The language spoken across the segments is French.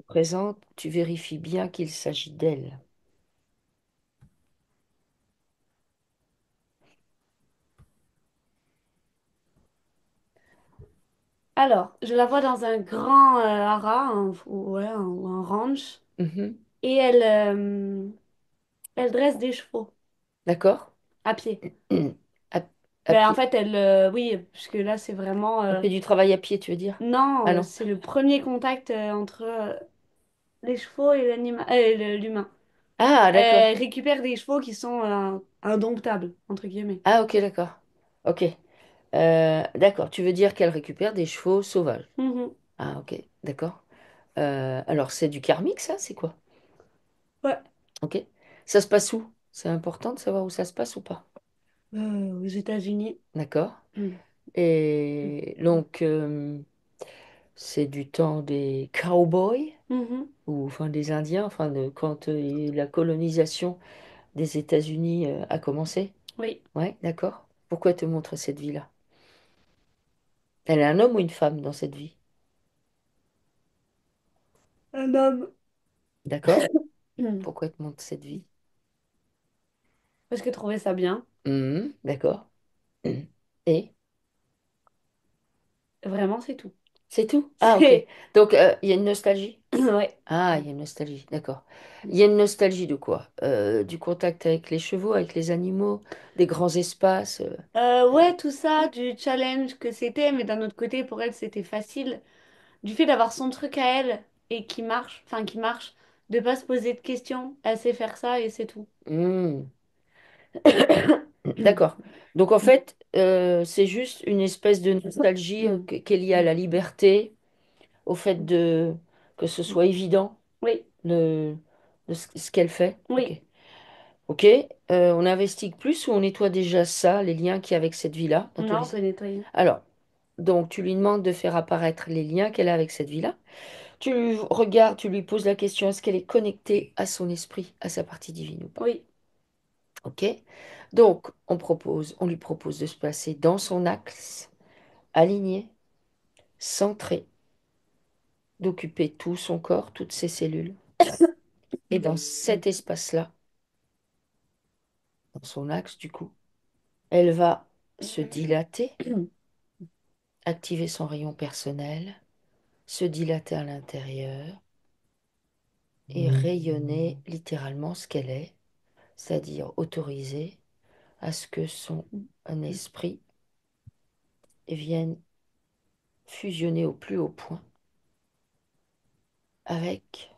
présente, tu vérifies bien qu'il s'agit d'elle. Alors, je la vois dans un grand haras, ou un ranch, Mhm. et elle dresse des chevaux D'accord? à pied. À, à Ben, en pied. fait, oui, puisque là, c'est vraiment... Elle fait du travail à pied, tu veux dire? non, Ah non. c'est le premier contact entre les chevaux et l'humain. Ah, d'accord. Elle récupère des chevaux qui sont indomptables, entre guillemets. Ah, ok, d'accord. Ok. D'accord. Tu veux dire qu'elle récupère des chevaux sauvages. Mhm. Ah, ok, d'accord. Alors, c'est du karmique, ça? C'est quoi? Ouais. Ok. Ça se passe où? C'est important de savoir où ça se passe ou pas? Aux États-Unis. D'accord. Mhm. Et donc, c'est du temps des cowboys, Mhm. ou enfin des Indiens, enfin quand la colonisation des États-Unis a commencé. Oui. Ouais, d'accord. Pourquoi elle te montre cette vie-là? Elle est un homme ou une femme dans cette vie? Un homme. D'accord. Mhm. Pourquoi elle te montre cette vie? Parce que trouver ça bien. Mhm, d'accord. Mhm. Et Vraiment, c'est tout. c'est tout? Ah, ok. C'est... Donc, il y a une nostalgie? Ouais. Ah, il y a une nostalgie, d'accord. Il y a une nostalgie de quoi? Du contact avec les chevaux, avec les animaux, des grands espaces. Ouais, tout ça, du challenge que c'était, mais d'un autre côté, pour elle, c'était facile. Du fait d'avoir son truc à elle et qui marche, de pas se poser de questions, elle sait faire ça et c'est tout. Hmm, d'accord. Donc, en fait, c'est juste une espèce de nostalgie qui est liée à la liberté, au fait que ce soit évident, Oui, le, ce qu'elle fait. Ok. oui. Ok. On investigue plus ou on nettoie déjà ça, les liens qu'il y a avec cette vie-là, dans tous Non, les... on peut nettoyer. Alors, donc, tu lui demandes de faire apparaître les liens qu'elle a avec cette vie-là. Tu lui regardes, tu lui poses la question, est-ce qu'elle est connectée à son esprit, à sa partie divine ou pas? Oui. Ok? Donc, on lui propose de se placer dans son axe, aligné, centré, d'occuper tout son corps, toutes ses cellules. Et dans cet espace-là, dans son axe du coup, elle va se dilater, activer son rayon personnel, se dilater à l'intérieur et rayonner littéralement ce qu'elle est, c'est-à-dire autoriser à ce que son un esprit vienne fusionner au plus haut point avec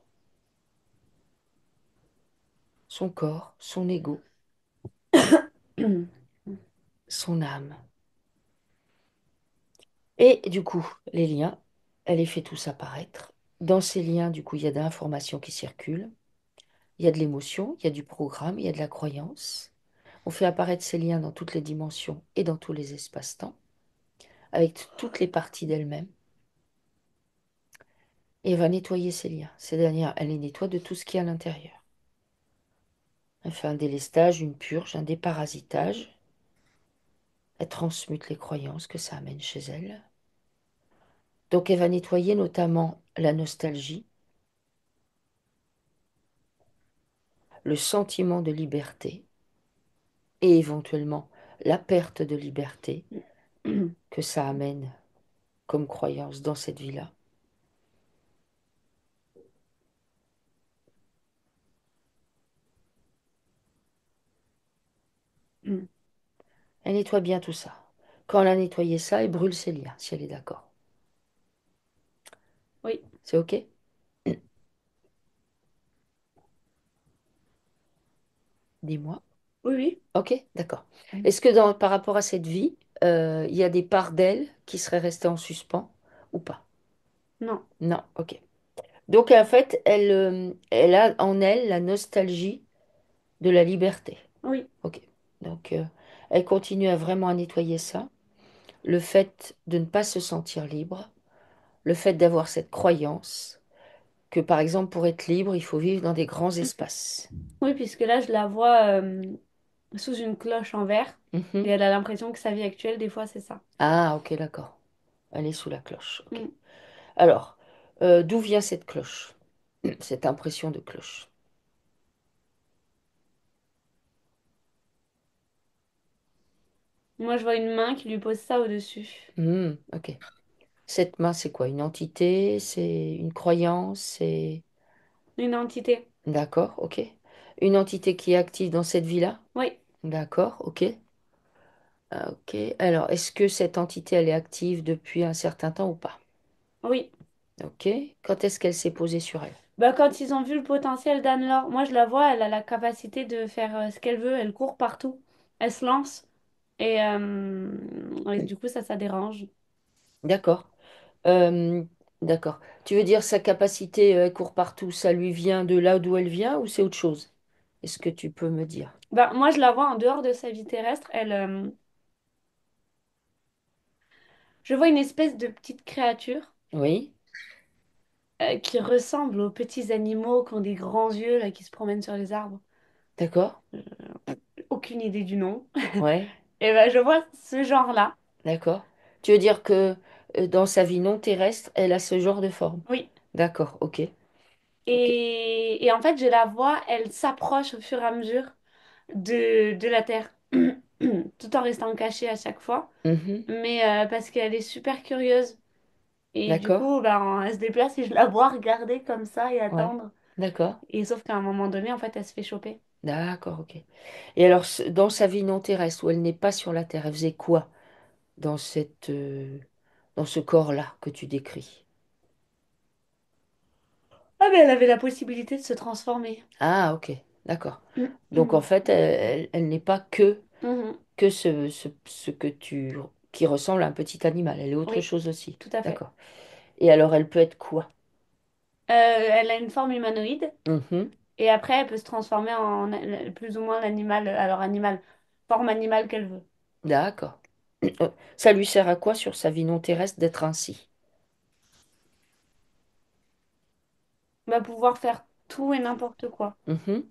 son corps, son ego, son âme. Et du coup, les liens, elle les fait tous apparaître. Dans ces liens, du coup, il y a de l'information qui circule, il y a de l'émotion, il y a du programme, il y a de la croyance. On fait apparaître ces liens dans toutes les dimensions et dans tous les espaces-temps, avec toutes les parties d'elle-même. Et elle va nettoyer ces liens. Ces dernières, elle les nettoie de tout ce qui est à l'intérieur. Elle fait un délestage, une purge, un déparasitage. Elle transmute les croyances que ça amène chez elle. Donc elle va nettoyer notamment la nostalgie, le sentiment de liberté et éventuellement la perte de liberté que ça amène comme croyance dans cette vie-là. Elle nettoie bien tout ça. Quand elle a nettoyé ça, elle brûle ses liens, si elle est d'accord. Oui. C'est OK? Dis-moi. Oui, oui. OK, d'accord. Est-ce que par rapport à cette vie, il y a des parts d'elle qui seraient restées en suspens ou pas? Non. Non, OK. Donc en fait, elle a en elle la nostalgie de la liberté. Oui. Ok. Donc elle continue à vraiment à nettoyer ça. Le fait de ne pas se sentir libre, le fait d'avoir cette croyance que par exemple pour être libre, il faut vivre dans des grands espaces. Oui, puisque là, je la vois sous une cloche en verre et Mhm. elle a l'impression que sa vie actuelle, des fois, c'est ça. Ah, ok, d'accord. Elle est sous la cloche. Ok. Mm. Alors, d'où vient cette cloche? cette impression de cloche. Moi, je vois une main qui lui pose ça au-dessus. Ok. Cette main, c'est quoi? Une entité? C'est une croyance? C'est... Une entité. D'accord, ok. Une entité qui est active dans cette vie-là? Oui, D'accord, ok. Ah, ok. Alors, est-ce que cette entité, elle est active depuis un certain temps ou pas? oui. Ok. Quand est-ce qu'elle s'est posée sur elle? Bah, quand ils ont vu le potentiel d'Anne-Laure, moi je la vois, elle a la capacité de faire ce qu'elle veut, elle court partout, elle se lance et du coup ça dérange. D'accord. Euh, d'accord. Tu veux dire sa capacité, elle court partout, ça lui vient de là d'où elle vient ou c'est autre chose? Est-ce que tu peux me dire? Bah, moi je la vois en dehors de sa vie terrestre, je vois une espèce de petite créature Oui, qui ressemble aux petits animaux qui ont des grands yeux là qui se promènent sur les arbres. d'accord. Aucune idée du nom. Ouais, Et ben je vois ce genre-là. d'accord. Tu veux dire que dans sa vie non terrestre, elle a ce genre de forme? Oui. D'accord, ok. Ok. Et en fait, je la vois, elle s'approche au fur et à mesure de la Terre, tout en restant cachée à chaque fois, Mhm. mais parce qu'elle est super curieuse. Et du D'accord. coup, ben, elle se déplace et je la vois regarder comme ça et Ouais. attendre. D'accord. Et sauf qu'à un moment donné, en fait, elle se fait choper. D'accord, ok. Et alors, dans sa vie non terrestre, où elle n'est pas sur la Terre, elle faisait quoi dans dans ce corps-là que tu décris? Ah, mais elle avait la possibilité de se transformer. Ah, ok, d'accord. Donc en fait, elle n'est pas Mhm. que ce qui ressemble à un petit animal. Elle est autre Oui, chose aussi. tout à fait. D'accord. Et alors, elle peut être quoi? Elle a une forme humanoïde Mhm. et après, elle peut se transformer en plus ou moins l'animal, alors animal, forme animale qu'elle veut. D'accord. Ça lui sert à quoi sur sa vie non terrestre d'être ainsi? Va pouvoir faire tout et n'importe quoi. Mhm.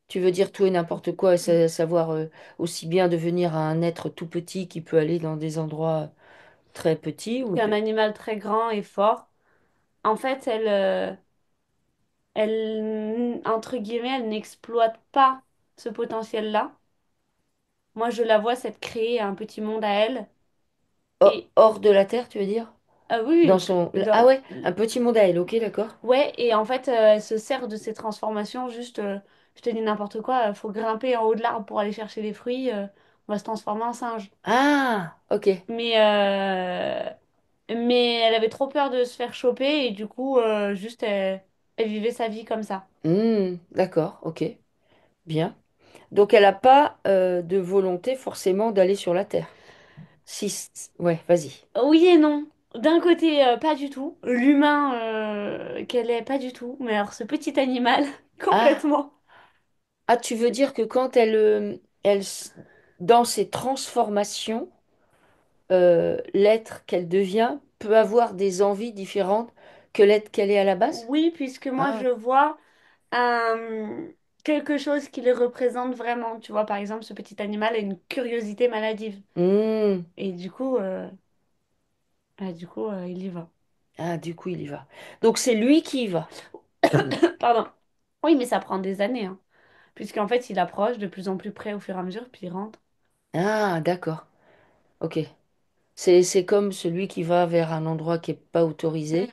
Tu veux dire tout et n'importe quoi, et savoir aussi bien devenir un être tout petit qui peut aller dans des endroits très petits ou... C'est un animal très grand et fort. En fait, entre guillemets, elle n'exploite pas ce potentiel-là. Moi, je la vois s'être créée un petit monde à elle. Et Hors de la Terre, tu veux dire? ah Dans oui, son... oui, Ah ouais, un petit monde à elle, ok, d'accord. ouais. Et en fait, elle se sert de ces transformations. Juste, je te dis n'importe quoi. Faut grimper en haut de l'arbre pour aller chercher les fruits. On va se transformer en singe. Ah, ok. Mais mais elle avait trop peur de se faire choper et du coup, juste, elle vivait sa vie comme ça. D'accord, ok, bien. Donc elle n'a pas de volonté forcément d'aller sur la Terre. Si, ouais, vas-y. Oui et non. D'un côté, pas du tout. L'humain qu'elle est, pas du tout. Mais alors, ce petit animal, Ah, complètement. ah, tu veux dire que quand dans ses transformations, l'être qu'elle devient peut avoir des envies différentes que l'être qu'elle est à la base? Oui, puisque moi, Ah, je vois un... quelque chose qui le représente vraiment. Tu vois, par exemple, ce petit animal a une curiosité maladive. hmm. Et du coup, il y va. Ah, du coup, il y va. Donc c'est lui qui y va. Pardon. Oui, mais ça prend des années, hein. Puisqu'en fait, il approche de plus en plus près au fur et à mesure, puis il rentre. Ah, d'accord. Ok. C'est comme celui qui va vers un endroit qui n'est pas autorisé,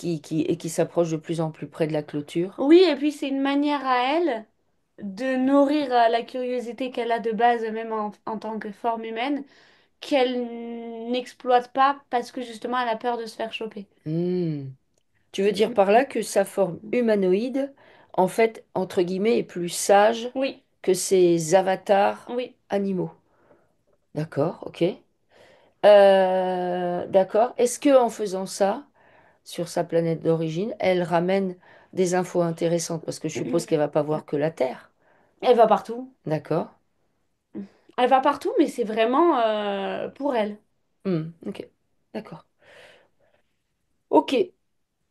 et qui s'approche de plus en plus près de la clôture. Oui, et puis c'est une manière à elle de nourrir la curiosité qu'elle a de base, même en tant que forme humaine, qu'elle n'exploite pas parce que justement elle a peur de se faire choper. Hmm. Tu veux dire par là que sa forme humanoïde, en fait, entre guillemets, est plus sage Oui, que ses avatars oui. animaux. D'accord, ok. D'accord. Est-ce que en faisant ça, sur sa planète d'origine, elle ramène des infos intéressantes? Parce que je suppose qu'elle va pas voir que la Terre. Elle va partout. D'accord. Elle va partout, mais c'est vraiment pour elle. Ok. D'accord. Ok.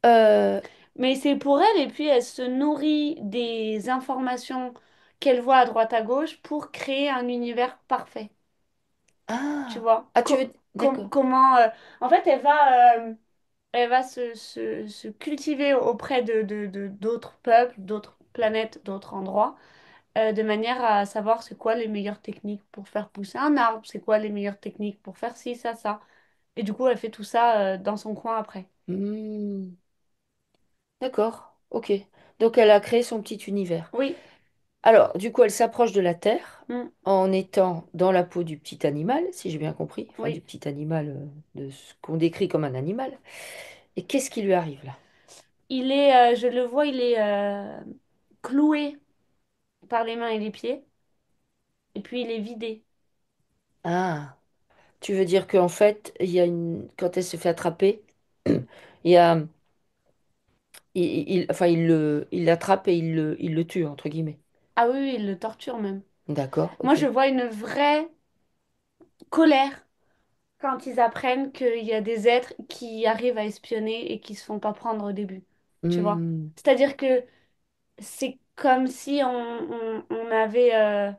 Euh, Mais c'est pour elle, et puis elle se nourrit des informations qu'elle voit à droite à gauche pour créer un univers parfait. Tu Ah. vois? Ah, tu veux... D'accord. Comment... en fait, elle va... elle va se cultiver auprès d'autres peuples, d'autres planètes, d'autres endroits, de manière à savoir c'est quoi les meilleures techniques pour faire pousser un arbre, c'est quoi les meilleures techniques pour faire ci, ça. Et du coup, elle fait tout ça dans son coin après. Hmm, d'accord, ok. Donc elle a créé son petit univers. Oui. Alors, du coup, elle s'approche de la Terre Mm. en étant dans la peau du petit animal, si j'ai bien compris, enfin du Oui. petit animal, de ce qu'on décrit comme un animal. Et qu'est-ce qui lui arrive là? Je le vois, il est cloué par les mains et les pieds, et puis il est vidé. Ah, tu veux dire qu'en fait, quand elle se fait attraper, il y a, enfin, il l'attrape et il le tue, entre guillemets. Ah oui, oui, il le torture même. D'accord, Moi, ok. je vois une vraie colère quand ils apprennent qu'il y a des êtres qui arrivent à espionner et qui se font pas prendre au début. Tu vois? Hmm, C'est-à-dire que c'est comme si on avait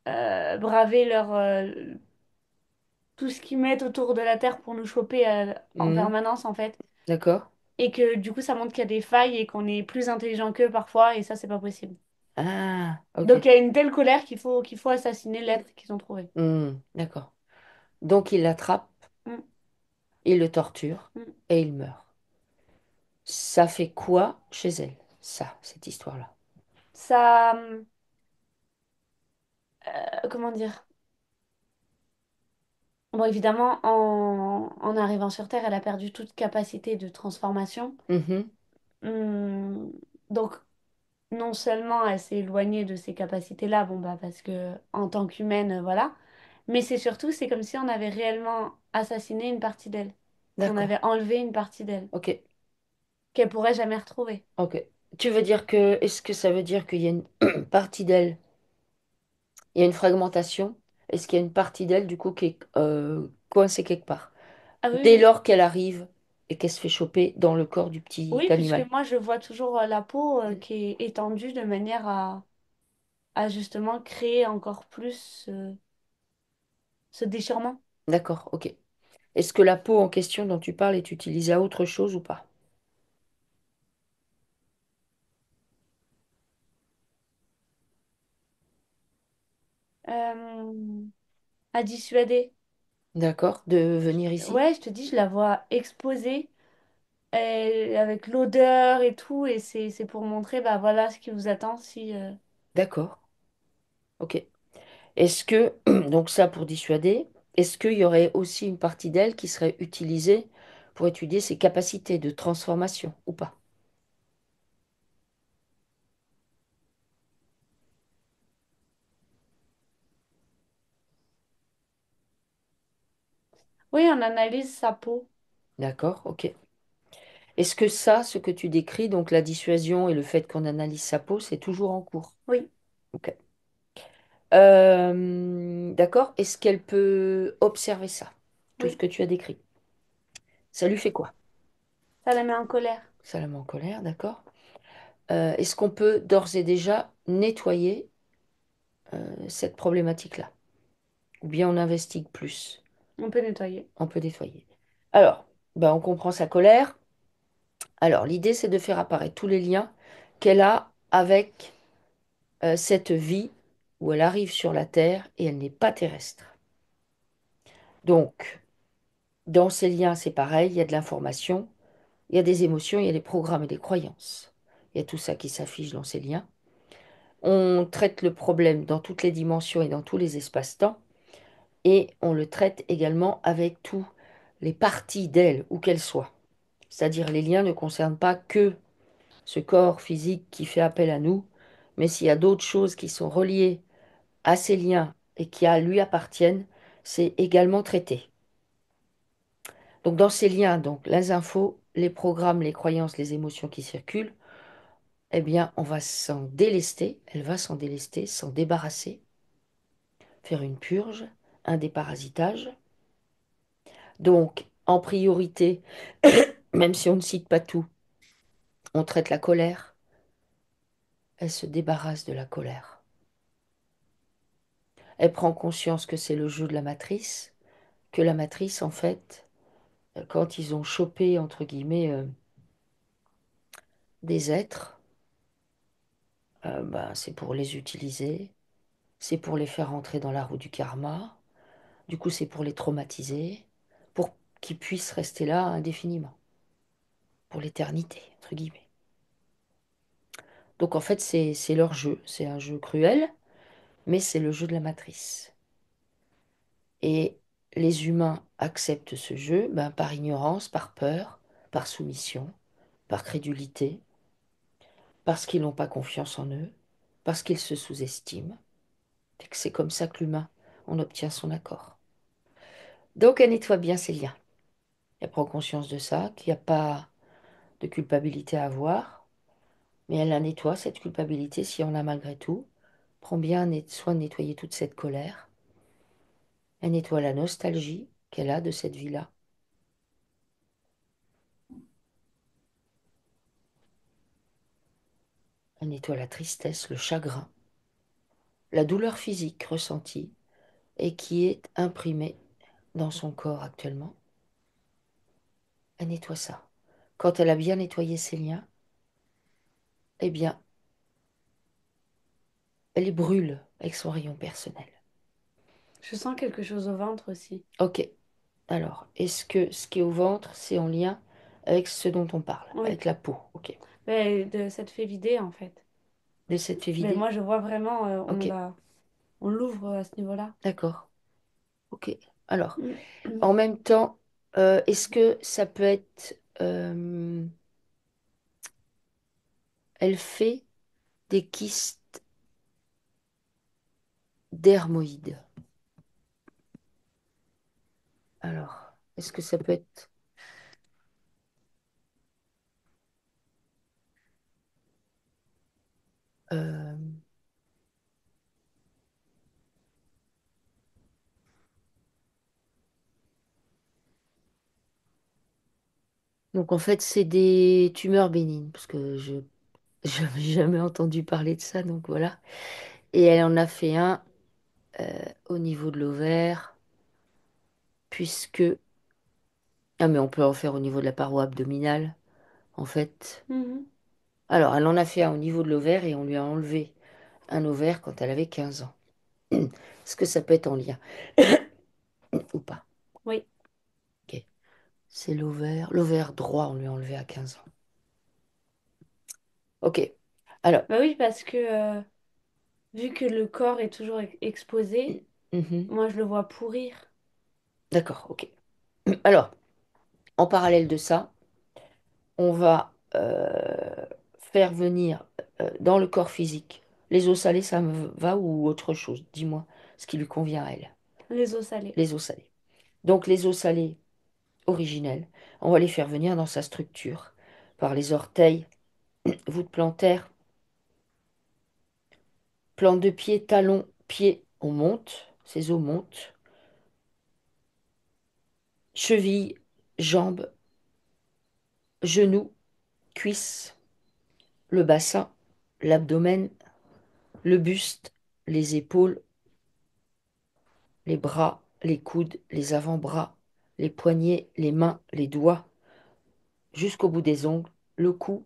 bravé tout ce qu'ils mettent autour de la Terre pour nous choper en hmm, permanence, en fait. d'accord. Et que du coup, ça montre qu'il y a des failles et qu'on est plus intelligent qu'eux parfois, et ça, c'est pas possible. Ah, ok. Donc, il y a une telle colère qu'il faut assassiner l'être qu'ils ont trouvé. Hmm, d'accord. Donc il l'attrape, Mm, il le torture mm. et il meurt. Ça fait quoi chez elle, ça, cette histoire-là? Ça, comment dire? Bon, évidemment, en arrivant sur Terre, elle a perdu toute capacité de transformation. Mhm, Hum, donc, non seulement elle s'est éloignée de ces capacités-là, bon, bah, parce que en tant qu'humaine, voilà, mais c'est surtout, c'est comme si on avait réellement assassiné une partie d'elle, qu'on d'accord. avait enlevé une partie d'elle, Ok, qu'elle pourrait jamais retrouver. ok. Tu veux dire que, est-ce que ça veut dire qu'il y a une partie d'elle, il y a une fragmentation? Est-ce qu'il y a une partie d'elle, du coup, qui est coincée quelque part? Ah Dès oui, lors qu'elle arrive et qu'elle se fait choper dans le corps du petit oui, puisque animal. moi, je vois toujours la peau qui est étendue de manière à justement créer encore plus ce déchirement. D'accord, ok. Est-ce que la peau en question dont tu parles est utilisée à autre chose ou pas? Euh, à dissuader. D'accord, de venir ici? Ouais, je te dis, je la vois exposée avec l'odeur et tout, et c'est pour montrer, bah voilà ce qui vous attend si. D'accord, ok. Est-ce que, donc ça pour dissuader, est-ce qu'il y aurait aussi une partie d'elle qui serait utilisée pour étudier ses capacités de transformation ou pas? Oui, on analyse sa peau. D'accord, ok. Est-ce que ça, ce que tu décris, donc la dissuasion et le fait qu'on analyse sa peau, c'est toujours en cours? Oui, Ok. D'accord. Est-ce qu'elle peut observer ça, tout ce oui, que tu as décrit? Ça lui fait quoi? ça la met en colère. Ça la met en colère, d'accord. Est-ce qu'on peut d'ores et déjà nettoyer cette problématique-là? Ou bien on investigue plus? On peut nettoyer. On peut nettoyer. Alors, ben, on comprend sa colère. Alors, l'idée, c'est de faire apparaître tous les liens qu'elle a avec cette vie où elle arrive sur la Terre et elle n'est pas terrestre. Donc, dans ces liens, c'est pareil, il y a de l'information, il y a des émotions, il y a des programmes et des croyances. Il y a tout ça qui s'affiche dans ces liens. On traite le problème dans toutes les dimensions et dans tous les espaces-temps, et on le traite également avec tous les parties d'elle, où qu'elles soient. C'est-à-dire les liens ne concernent pas que ce corps physique qui fait appel à nous, mais s'il y a d'autres choses qui sont reliées à ces liens et qui à lui appartiennent, c'est également traité. Donc dans ces liens, donc les infos, les programmes, les croyances, les émotions qui circulent, eh bien on va s'en délester, elle va s'en délester, s'en débarrasser, faire une purge, un déparasitage. Donc en priorité, même si on ne cite pas tout, on traite la colère, elle se débarrasse de la colère. Elle prend conscience que c'est le jeu de la matrice, que la matrice en fait quand ils ont chopé, entre guillemets, des êtres, bah, c'est pour les utiliser, c'est pour les faire rentrer dans la roue du karma, du coup c'est pour les traumatiser, pour qu'ils puissent rester là indéfiniment, pour l'éternité, entre guillemets. Donc en fait c'est leur jeu, c'est un jeu cruel, mais c'est le jeu de la matrice. Et les humains acceptent ce jeu ben, par ignorance, par peur, par soumission, par crédulité, parce qu'ils n'ont pas confiance en eux, parce qu'ils se sous-estiment. Et que c'est comme ça que l'humain, on obtient son accord. Donc elle nettoie bien ses liens. Elle prend conscience de ça, qu'il n'y a pas de culpabilité à avoir, mais elle la nettoie, cette culpabilité, si on a malgré tout. Prend bien soin de nettoyer toute cette colère. Elle nettoie la nostalgie qu'elle a de cette vie-là. Elle nettoie la tristesse, le chagrin, la douleur physique ressentie et qui est imprimée dans son corps actuellement. Elle nettoie ça. Quand elle a bien nettoyé ses liens, eh bien, elle les brûle avec son rayon personnel. Je sens quelque chose au ventre aussi. Ok, alors, est-ce que ce qui est au ventre, c'est en lien avec ce dont on parle, Oui, avec la peau? Ok. mais ça te fait vider en fait. De cette fait Mais vider? moi je vois vraiment, Ok, on l'ouvre à ce niveau-là. d'accord. Ok. Alors, Mm. en même temps, est-ce que ça peut être... elle fait des kystes dermoïdes. Alors, est-ce que ça peut être... euh, Donc, en fait, c'est des tumeurs bénignes, parce que je n'avais jamais entendu parler de ça, donc voilà. Et elle en a fait un au niveau de l'ovaire, puisque... Ah, mais on peut en faire au niveau de la paroi abdominale, en fait. Mhm. Alors, elle en a fait un au niveau de l'ovaire et on lui a enlevé un ovaire quand elle avait 15 ans. Est-ce que ça peut être en lien ou pas? Oui. Ok. C'est l'ovaire. L'ovaire droit, on lui a enlevé à 15 ans. Ok. Alors, Bah oui, parce que vu que le corps est toujours exposé, mhm. moi je le vois pourrir. D'accord, ok. Alors, en parallèle de ça, on va faire venir dans le corps physique les eaux salées, ça me va ou autre chose? Dis-moi ce qui lui convient à elle. Les os salés. Les eaux salées. Donc, les eaux salées originelles, on va les faire venir dans sa structure par les orteils, voûte plantaire, plante de pied, talon, pied, on monte, ces os montent, cheville, jambes, genoux, cuisses, le bassin, l'abdomen, le buste, les épaules, les bras, les coudes, les avant-bras, les poignets, les mains, les doigts, jusqu'au bout des ongles, le cou,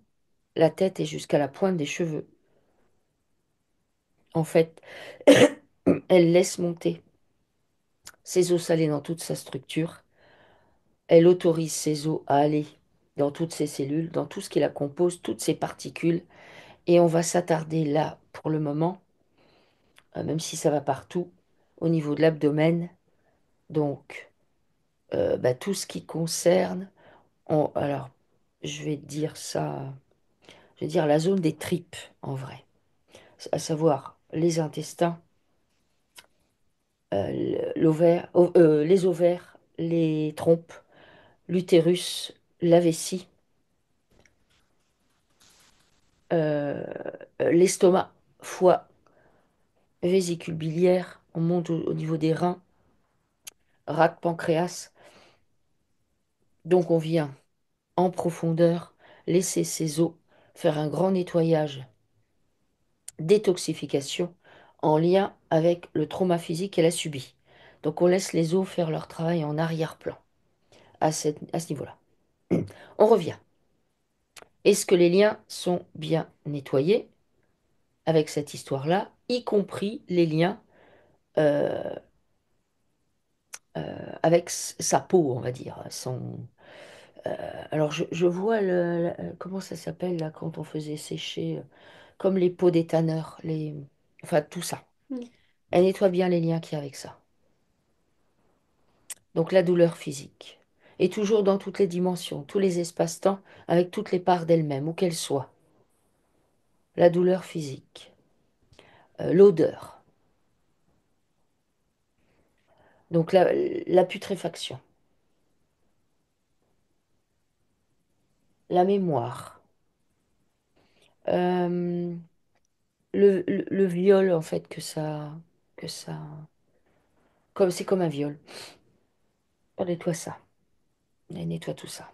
la tête et jusqu'à la pointe des cheveux. En fait, elle laisse monter ses os salés dans toute sa structure. Elle autorise ses os à aller dans toutes ses cellules, dans tout ce qui la compose, toutes ses particules. Et on va s'attarder là, pour le moment, même si ça va partout, au niveau de l'abdomen. Donc, bah, tout ce qui concerne... alors, je vais dire ça... Je vais dire la zone des tripes, en vrai. À savoir les intestins, les ovaires, les trompes, l'utérus, la vessie, euh, l'estomac, foie, vésicule biliaire, on monte au niveau des reins, rate, pancréas. Donc on vient en profondeur laisser ces os faire un grand nettoyage, détoxification en lien avec le trauma physique qu'elle a subi. Donc on laisse les os faire leur travail en arrière-plan. à ce niveau-là. On revient. Est-ce que les liens sont bien nettoyés avec cette histoire-là, y compris les liens euh, avec sa peau, on va dire, alors je vois comment ça s'appelle là quand on faisait sécher, comme les peaux des tanneurs, enfin tout ça. Mm. Elle nettoie bien les liens qu'il y a avec ça. Donc la douleur physique. Et toujours dans toutes les dimensions, tous les espaces-temps, avec toutes les parts d'elle-même, où qu'elle soit. La douleur physique. L'odeur. Donc la putréfaction. La mémoire. Euh, le viol, en fait, que ça, comme c'est comme un viol. On nettoie ça. On nettoie tout ça.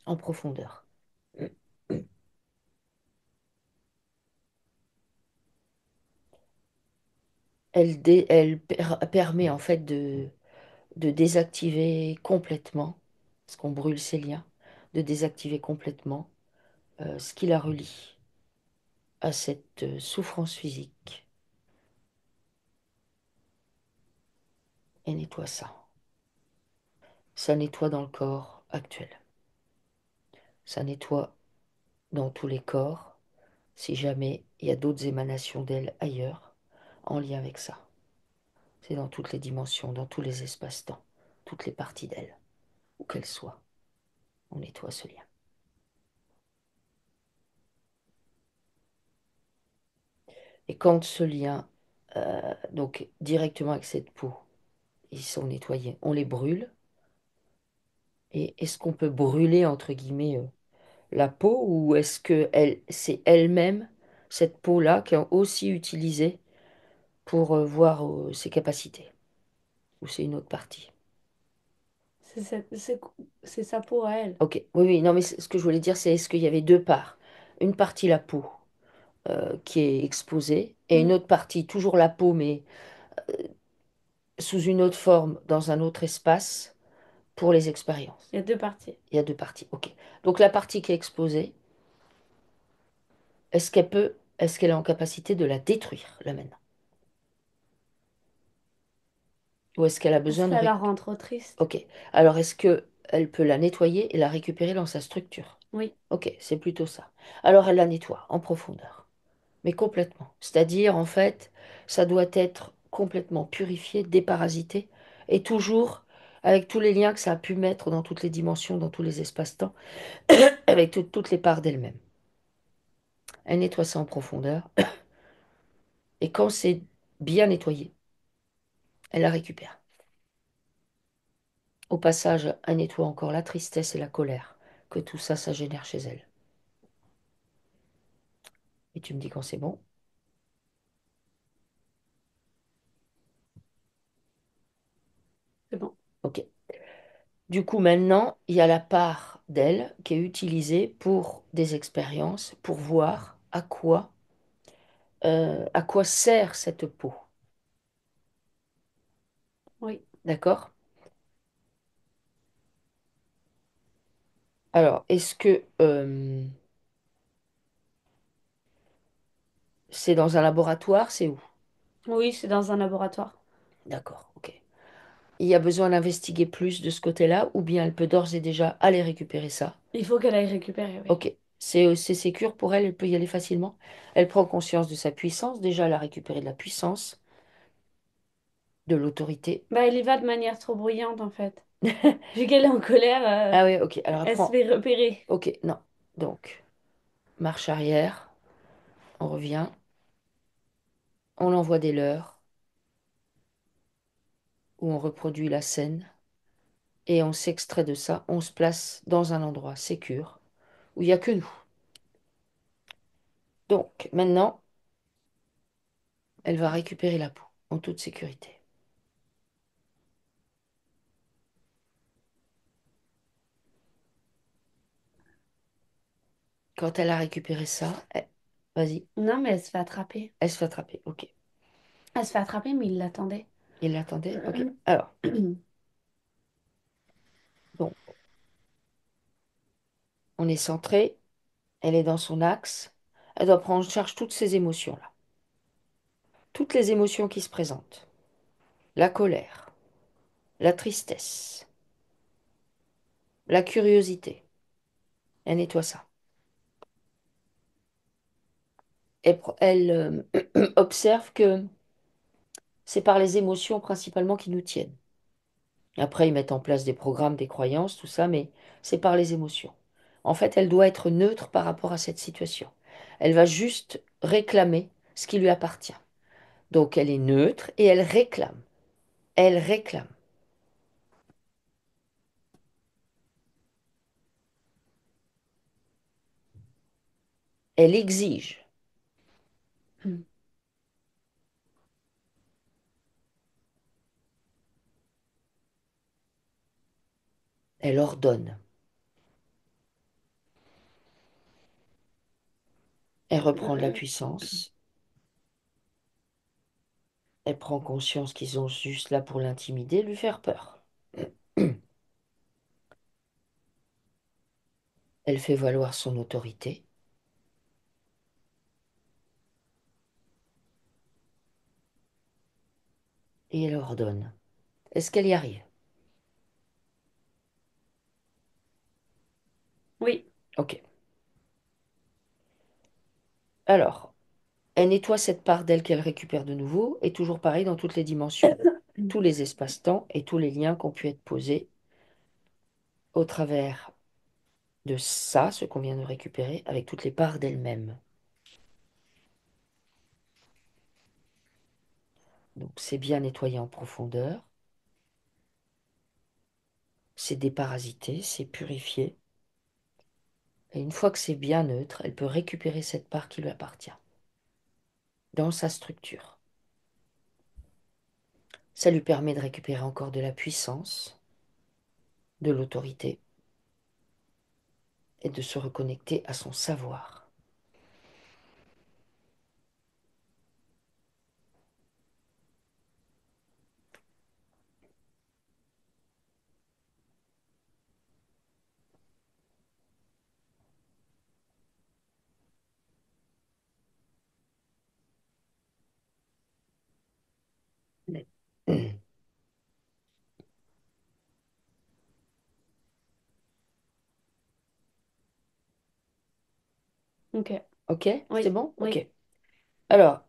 En profondeur. Elle permet en fait de désactiver complètement, parce qu'on brûle ses liens, de désactiver complètement ce qui la relie à cette souffrance physique. Et nettoie ça. Ça nettoie dans le corps actuel. Ça nettoie dans tous les corps, si jamais il y a d'autres émanations d'elle ailleurs, en lien avec ça. C'est dans toutes les dimensions, dans tous les espaces-temps, toutes les parties d'elle, où qu'elles soient. On nettoie ce lien. Et quand ce lien, donc directement avec cette peau, ils sont nettoyés, on les brûle. Et est-ce qu'on peut brûler, entre guillemets, la peau ou est-ce que c'est elle-même, cette peau-là, qui est aussi utilisée pour voir ses capacités? Ou c'est une autre partie? C'est sa peau à elle. Ok, oui, oui, non, mais ce que je voulais dire, c'est est-ce qu'il y avait deux parts? Une partie, la peau, qui est exposée, et une Mm. autre partie, toujours la peau, mais sous une autre forme, dans un autre espace, pour les expériences. Il y a deux parties. Il y a deux parties, ok. Donc la partie qui est exposée, est-ce qu'elle est en capacité de la détruire, là maintenant? Ou est-ce qu'elle a besoin de Ça la rend trop triste. Ok. Alors est-ce que elle peut la nettoyer et la récupérer dans sa structure? Oui, Ok, c'est plutôt ça. Alors elle la nettoie en profondeur, mais complètement. C'est-à-dire, en fait, ça doit être complètement purifié, déparasité, et toujours avec tous les liens que ça a pu mettre dans toutes les dimensions, dans tous les espaces-temps, avec toutes les parts d'elle-même. Elle nettoie ça en profondeur, et quand c'est bien nettoyé, elle la récupère. Au passage, elle nettoie encore la tristesse et la colère que tout ça, ça génère chez elle. Et tu me dis quand c'est bon? c'est bon. Ok. Du coup, maintenant, il y a la part d'elle qui est utilisée pour des expériences, pour voir à quoi sert cette peau. Oui. D'accord? Alors, est-ce que c'est dans un laboratoire? C'est où? Oui, c'est dans un laboratoire. D'accord, ok. Il y a besoin d'investiguer plus de ce côté-là, ou bien elle peut d'ores et déjà aller récupérer ça. Il faut qu'elle aille récupérer, oui. Ok, c'est sécure pour elle, elle peut y aller facilement. Elle prend conscience de sa puissance. Déjà, elle a récupéré de la puissance, de l'autorité. Bah, elle y va de manière trop bruyante, en fait. Vu qu'elle est en colère, Ah oui, ok. Alors elle elle se prend. fait repérer. Ok, non. Donc, marche arrière, on revient, on envoie des leurres, où on reproduit la scène, et on s'extrait de ça, on se place dans un endroit sécure, où il n'y a que nous. Donc, maintenant, elle va récupérer la peau, en toute sécurité. Quand elle a récupéré ça, Vas-y. Non, mais elle se fait attraper. Elle se fait attraper. Ok. Elle se fait attraper, mais il l'attendait. Il l'attendait. Ok. Alors, bon, on est centré. Elle est dans son axe. Elle doit prendre en charge toutes ces émotions-là. Toutes les émotions qui se présentent. La colère, la tristesse, la curiosité. Elle nettoie ça. Elle observe que c'est par les émotions principalement qui nous tiennent. Après, ils mettent en place des programmes, des croyances, tout ça, mais c'est par les émotions. En fait, elle doit être neutre par rapport à cette situation. Elle va juste réclamer ce qui lui appartient. Donc, elle est neutre et elle réclame. Elle réclame. Elle exige. Elle ordonne. Elle reprend de la puissance. Elle prend conscience qu'ils sont juste là pour l'intimider, lui faire peur. Elle fait valoir son autorité et elle ordonne. Est-ce qu'elle y arrive? Oui. Ok. Alors, elle nettoie cette part d'elle qu'elle récupère de nouveau, et toujours pareil dans toutes les dimensions, tous les espaces-temps et tous les liens qui ont pu être posés au travers de ça, ce qu'on vient de récupérer, avec toutes les parts d'elle-même. Donc c'est bien nettoyé en profondeur, c'est déparasité, c'est purifié, et une fois que c'est bien neutre, elle peut récupérer cette part qui lui appartient dans sa structure. Ça lui permet de récupérer encore de la puissance, de l'autorité, et de se reconnecter à son savoir. Ok. Ok, c'est Oui, bon? Ok. oui. Alors,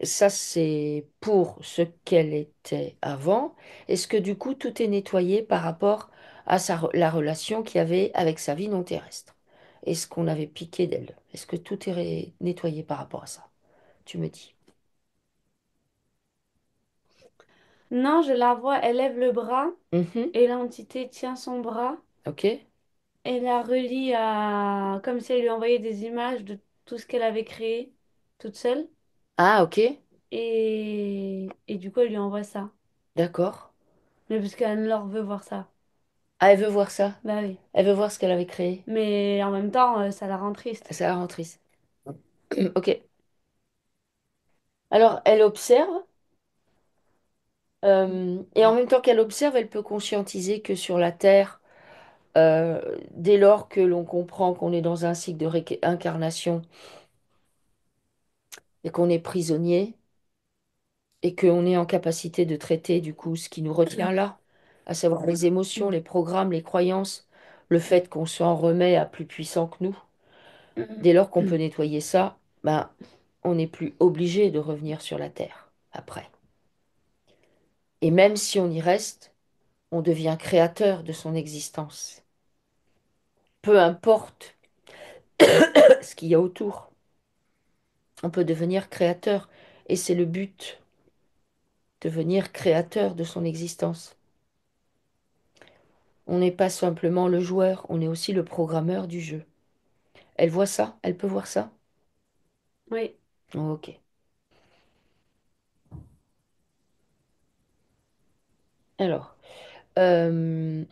ça c'est pour ce qu'elle était avant. Est-ce que du coup tout est nettoyé par rapport à la relation qu'il y avait avec sa vie non terrestre? Est-ce qu'on avait piqué d'elle? Est-ce que tout est nettoyé par rapport à ça? Tu me dis. Non, je la vois, elle lève le bras Mhm. et l'entité tient son bras Ok. et la relie à... comme si elle lui envoyait des images de tout ce qu'elle avait créé toute seule. Ah, ok. Et du coup, elle lui envoie ça. D'accord. Mais parce qu'Anne-Laure veut voir ça. Ah, elle veut voir ça. Bah oui. Elle veut voir ce qu'elle avait créé. Mais en même temps, ça la rend triste. Ça la rend triste. Ok. Alors, elle observe. Et en même temps qu'elle observe, elle peut conscientiser que sur la Terre, dès lors que l'on comprend qu'on est dans un cycle de réincarnation et qu'on est prisonnier et qu'on est en capacité de traiter du coup ce qui nous retient là, à savoir les émotions, les programmes, les croyances, le fait qu'on s'en remet à plus puissant que nous, dès lors qu'on peut nettoyer ça, ben, on n'est plus obligé de revenir sur la Terre après. Et même si on y reste, on devient créateur de son existence. Peu importe ce qu'il y a autour. On peut devenir créateur. Et c'est le but, devenir créateur de son existence. On n'est pas simplement le joueur, on est aussi le programmeur du jeu. Elle voit ça? Elle peut voir ça? Oui. Ok. Alors, euh,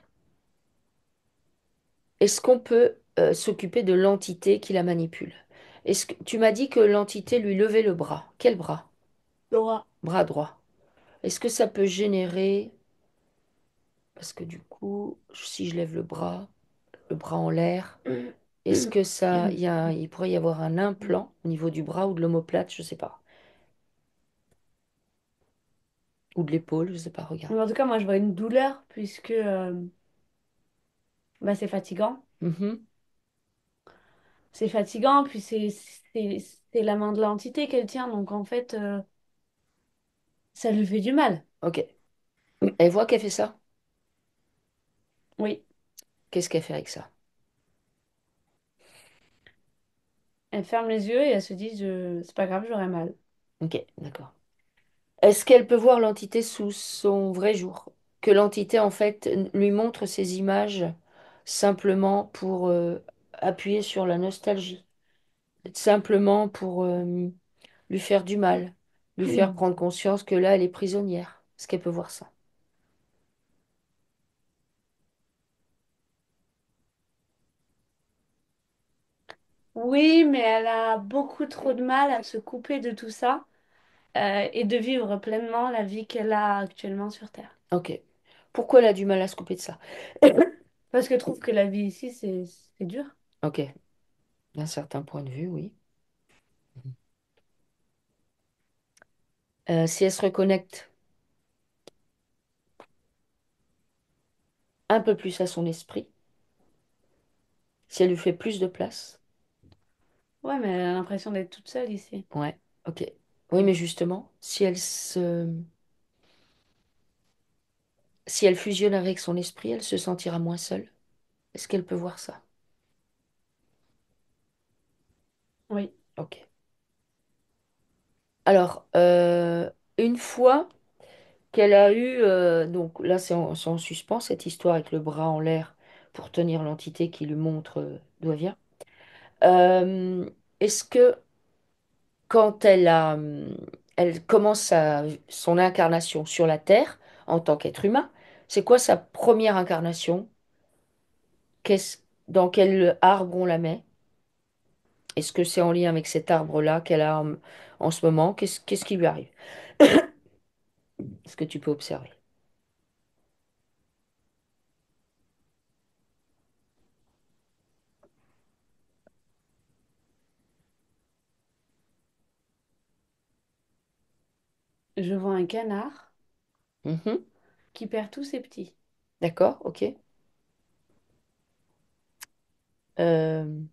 est-ce qu'on peut... s'occuper de l'entité qui la manipule. Est-ce que tu m'as dit que l'entité lui levait le bras? Quel bras? Laura. Bras droit. Est-ce que ça peut générer, parce que du coup, si je lève le bras en l'air, est-ce que ça, il pourrait y avoir un implant au niveau du bras ou de l'omoplate, je sais pas, ou de l'épaule, je sais pas, regarde. Mais en tout cas, moi, je vois une douleur puisque bah, c'est fatigant. Mhm. C'est fatigant, puis c'est la main de l'entité qu'elle tient, donc en fait, ça lui fait du mal. Ok. Elle voit qu'elle fait ça. Oui, Qu'est-ce qu'elle fait avec ça? elle ferme les yeux et elle se dit, c'est pas grave, j'aurai mal. Ok, d'accord. Est-ce qu'elle peut voir l'entité sous son vrai jour? Que l'entité, en fait, lui montre ces images simplement pour appuyer sur la nostalgie, simplement pour lui faire du mal, lui faire prendre conscience que là, elle est prisonnière. Est-ce qu'elle peut voir ça? Oui, mais elle a beaucoup trop de mal à se couper de tout ça et de vivre pleinement la vie qu'elle a actuellement sur Terre. Ok. Pourquoi elle a du mal à se couper de ça? Parce qu'elle trouve que la vie ici, c'est dur. Ok, d'un certain point de vue, oui. Si elle se reconnecte un peu plus à son esprit, si elle lui fait plus de place, Ouais, mais elle a l'impression d'être toute seule ici. ouais, ok. Oui, mais justement, si elle fusionne avec son esprit, elle se sentira moins seule. Est-ce qu'elle peut voir ça? Oui, Ok. Alors, une fois qu'elle a eu, donc là c'est en suspens, cette histoire avec le bras en l'air pour tenir l'entité qui lui montre d'où elle vient. Euh, Est-ce que quand elle commence son incarnation sur la Terre en tant qu'être humain, c'est quoi sa première incarnation? Qu'est-ce, dans quel arbre on la met? Est-ce que c'est en lien avec cet arbre-là qu'elle a en ce moment? Qu'est-ce qui lui arrive? Est-ce que tu peux observer? je vois un canard Mhm. qui perd tous ses petits. D'accord, ok. Euh,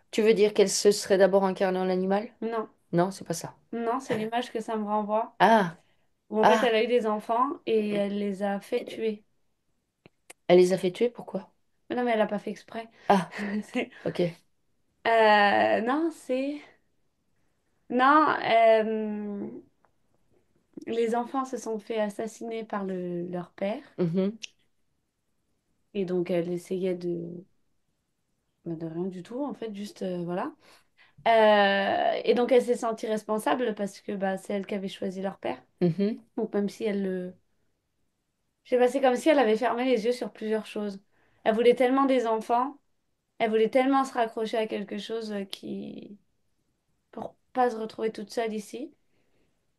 Tu veux dire qu'elle se serait d'abord incarnée en animal? Non, Non, c'est pas ça. non, c'est l'image que ça me renvoie. Ah, Où en fait, elle ah, a eu des enfants et elle les a fait tuer. elle les a fait tuer, pourquoi? Mais non, mais elle a pas fait exprès. Ah, C'est- ok. Non, c'est... Non, les enfants se sont fait assassiner par leur père. Mhm, Et donc, elle essayait bah, de rien du tout, en fait, juste, voilà. Et donc, elle s'est sentie responsable parce que bah, c'est elle qui avait choisi leur père. mhm, Donc, même si elle le... Je sais pas, c'est comme si elle avait fermé les yeux sur plusieurs choses. Elle voulait tellement des enfants, elle voulait tellement se raccrocher à quelque chose qui... pour pas se retrouver toute seule ici,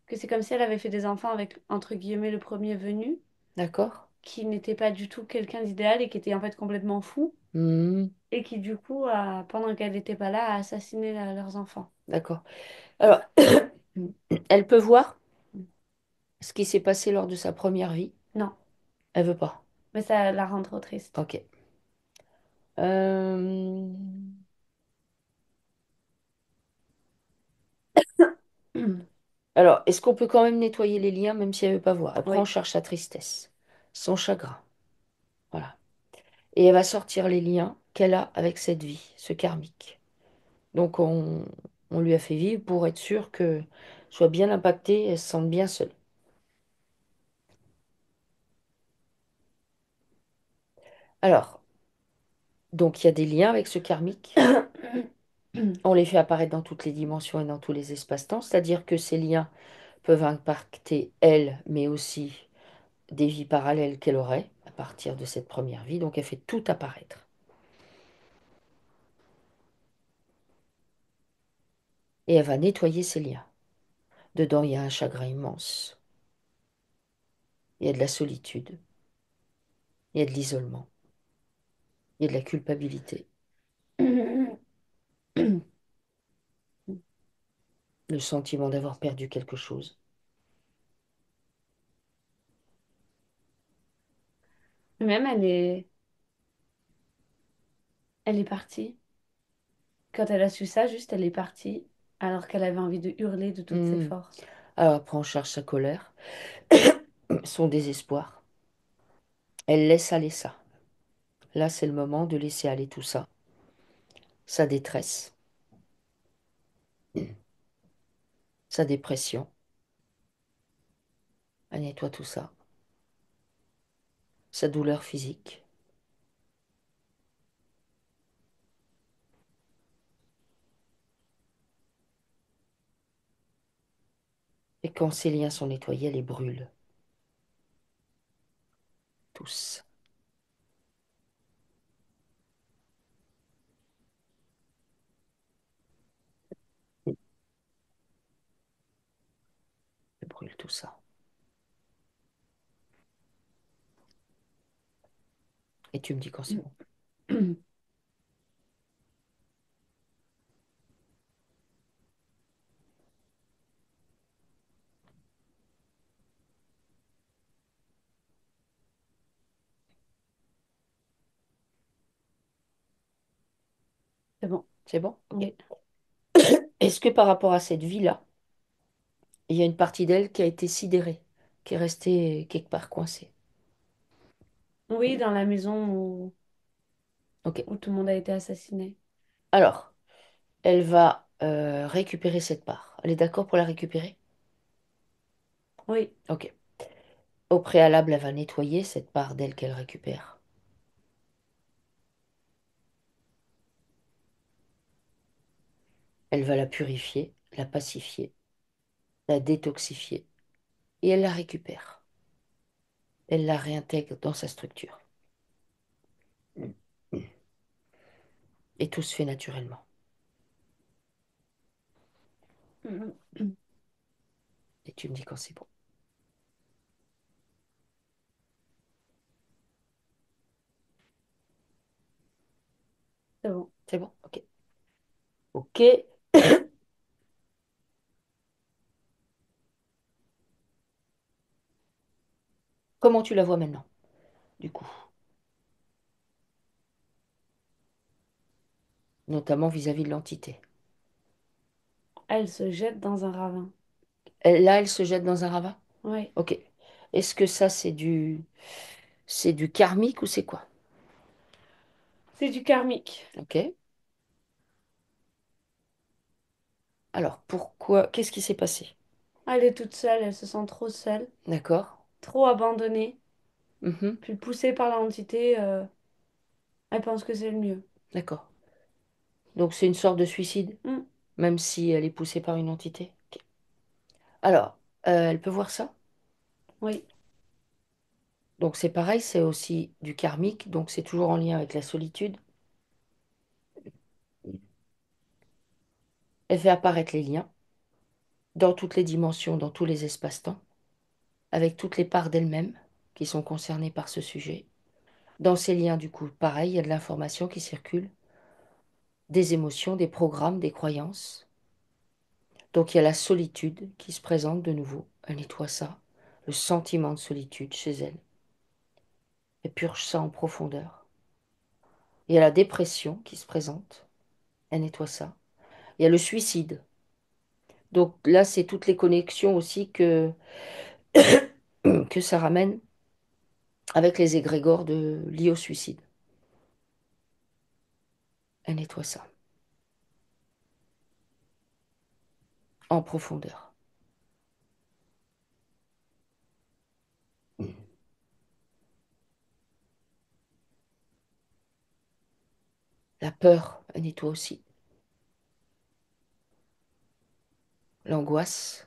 que c'est comme si elle avait fait des enfants avec, entre guillemets, le premier venu, d'accord. qui n'était pas du tout quelqu'un d'idéal et qui était en fait complètement fou, Mhm, et qui du coup, pendant qu'elle n'était pas là, a assassiné leurs enfants. d'accord. Alors, elle peut voir ce qui s'est passé lors de sa première vie. Non, Elle veut pas. mais ça la rend trop triste. Ok. Euh, Alors, est-ce qu'on peut quand même nettoyer les liens même si elle veut pas voir? Elle prend en Oui, charge sa tristesse, son chagrin. Voilà. Et elle va sortir les liens qu'elle a avec cette vie, ce karmique. Donc, on lui a fait vivre pour être sûr que soit bien impactée et elle se sente bien seule. Alors, donc il y a des liens avec ce karmique. On les fait apparaître dans toutes les dimensions et dans tous les espaces-temps, c'est-à-dire que ces liens peuvent impacter elle, mais aussi des vies parallèles qu'elle aurait à partir de cette première vie. Donc elle fait tout apparaître. et elle va nettoyer ses liens. Dedans, il y a un chagrin immense, il y a de la solitude, il y a de l'isolement, il y a de la culpabilité, le sentiment d'avoir perdu quelque chose. Même elle est partie. Quand elle a su ça, juste elle est partie, alors qu'elle avait envie de hurler de toutes ses Hmm. forces. Alors, elle prend en charge sa colère, son désespoir. Elle laisse aller ça. Là, c'est le moment de laisser aller tout ça. Sa détresse, sa dépression. Elle nettoie tout ça. Sa douleur physique. Et quand ces liens sont nettoyés, elle les brûle. Tous. Elle brûle tout ça. Et tu me dis quand c'est bon. C'est bon. C'est bon? Ok. Oui. Est-ce que par rapport à cette vie-là, il y a une partie d'elle qui a été sidérée, qui est restée quelque part coincée? Oui, dans la maison Ok. où tout le monde a été assassiné. Alors, elle va récupérer cette part. Elle est d'accord pour la récupérer? Oui, Ok. Au préalable, elle va nettoyer cette part d'elle qu'elle récupère. Elle va la purifier, la pacifier, la détoxifier. Et elle la récupère. Elle la réintègre dans sa structure. Et tout se fait naturellement. Et tu me dis quand c'est bon. c'est bon. C'est bon? Ok. Ok. Comment tu la vois maintenant, du coup? Notamment vis-à-vis de l'entité. Elle se jette dans un ravin. Là, elle se jette dans un ravin? Oui, Ok. Est-ce que ça, c'est du karmique ou c'est quoi? c'est du karmique. Ok. Alors, pourquoi? Qu'est-ce qui s'est passé? Elle est toute seule, elle se sent trop seule, D'accord. trop abandonnée, Mhm. puis poussée par l'entité, elle pense que c'est le mieux. D'accord. Donc, c'est une sorte de suicide, Hmm, même si elle est poussée par une entité. Ok. Alors, elle peut voir ça? oui, Donc, c'est pareil, c'est aussi du karmique, donc c'est toujours en lien avec la solitude. Elle fait apparaître les liens dans toutes les dimensions, dans tous les espaces-temps, avec toutes les parts d'elle-même qui sont concernées par ce sujet. Dans ces liens, du coup, pareil, il y a de l'information qui circule, des émotions, des programmes, des croyances. Donc il y a la solitude qui se présente de nouveau. Elle nettoie ça, le sentiment de solitude chez elle. Elle purge ça en profondeur. Il y a la dépression qui se présente. Elle nettoie ça. Il y a le suicide. Donc là, c'est toutes les connexions aussi que ça ramène avec les égrégores liés au suicide. Elle nettoie ça en profondeur. La peur, elle nettoie aussi. L'angoisse,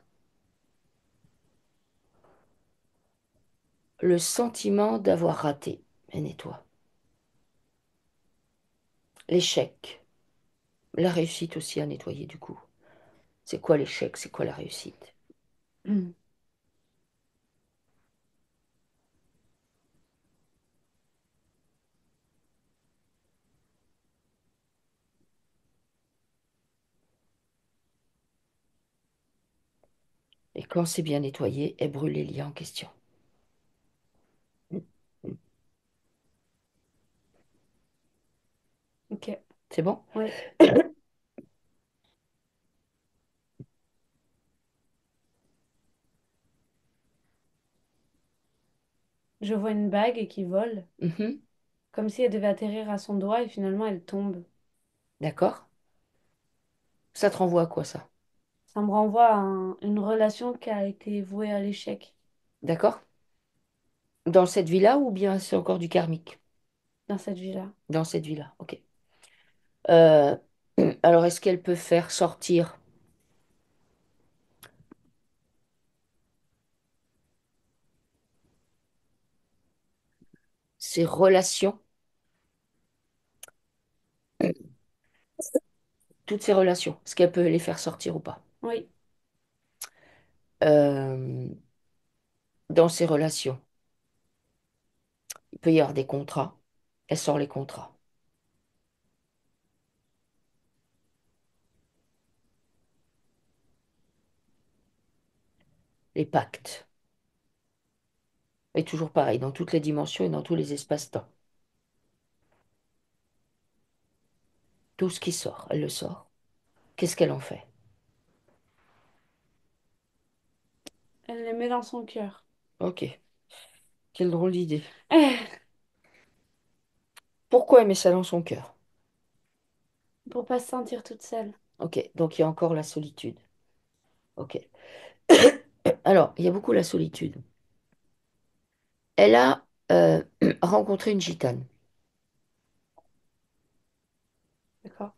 le sentiment d'avoir raté, elle nettoie. L'échec, la réussite aussi à nettoyer du coup. C'est quoi l'échec? C'est quoi la réussite? Et quand c'est bien nettoyé, elle brûle les liens en question. Ok, C'est bon? oui. Je vois une bague qui vole, Mhm. comme si elle devait atterrir à son doigt et finalement elle tombe. D'accord? Ça te renvoie à quoi ça? Ça me renvoie à une relation qui a été vouée à l'échec D'accord? Dans cette vie-là ou bien c'est encore du karmique? dans cette vie-là. Dans cette vie-là, ok. Euh, alors, est-ce qu'elle peut faire sortir ses relations, toutes ses relations? Est-ce qu'elle peut les faire sortir ou pas? Oui, Euh, dans ses relations, il peut y avoir des contrats. Elle sort les contrats. Les pactes. Et toujours pareil, dans toutes les dimensions et dans tous les espaces-temps. Tout ce qui sort, elle le sort. Qu'est-ce qu'elle en fait? elle les met dans son cœur. Ok, quelle drôle d'idée. Eh, Pourquoi elle met ça dans son cœur? pour pas se sentir toute seule. Ok, donc il y a encore la solitude. Ok. Alors, il y a beaucoup la solitude. Elle a rencontré une gitane. D'accord.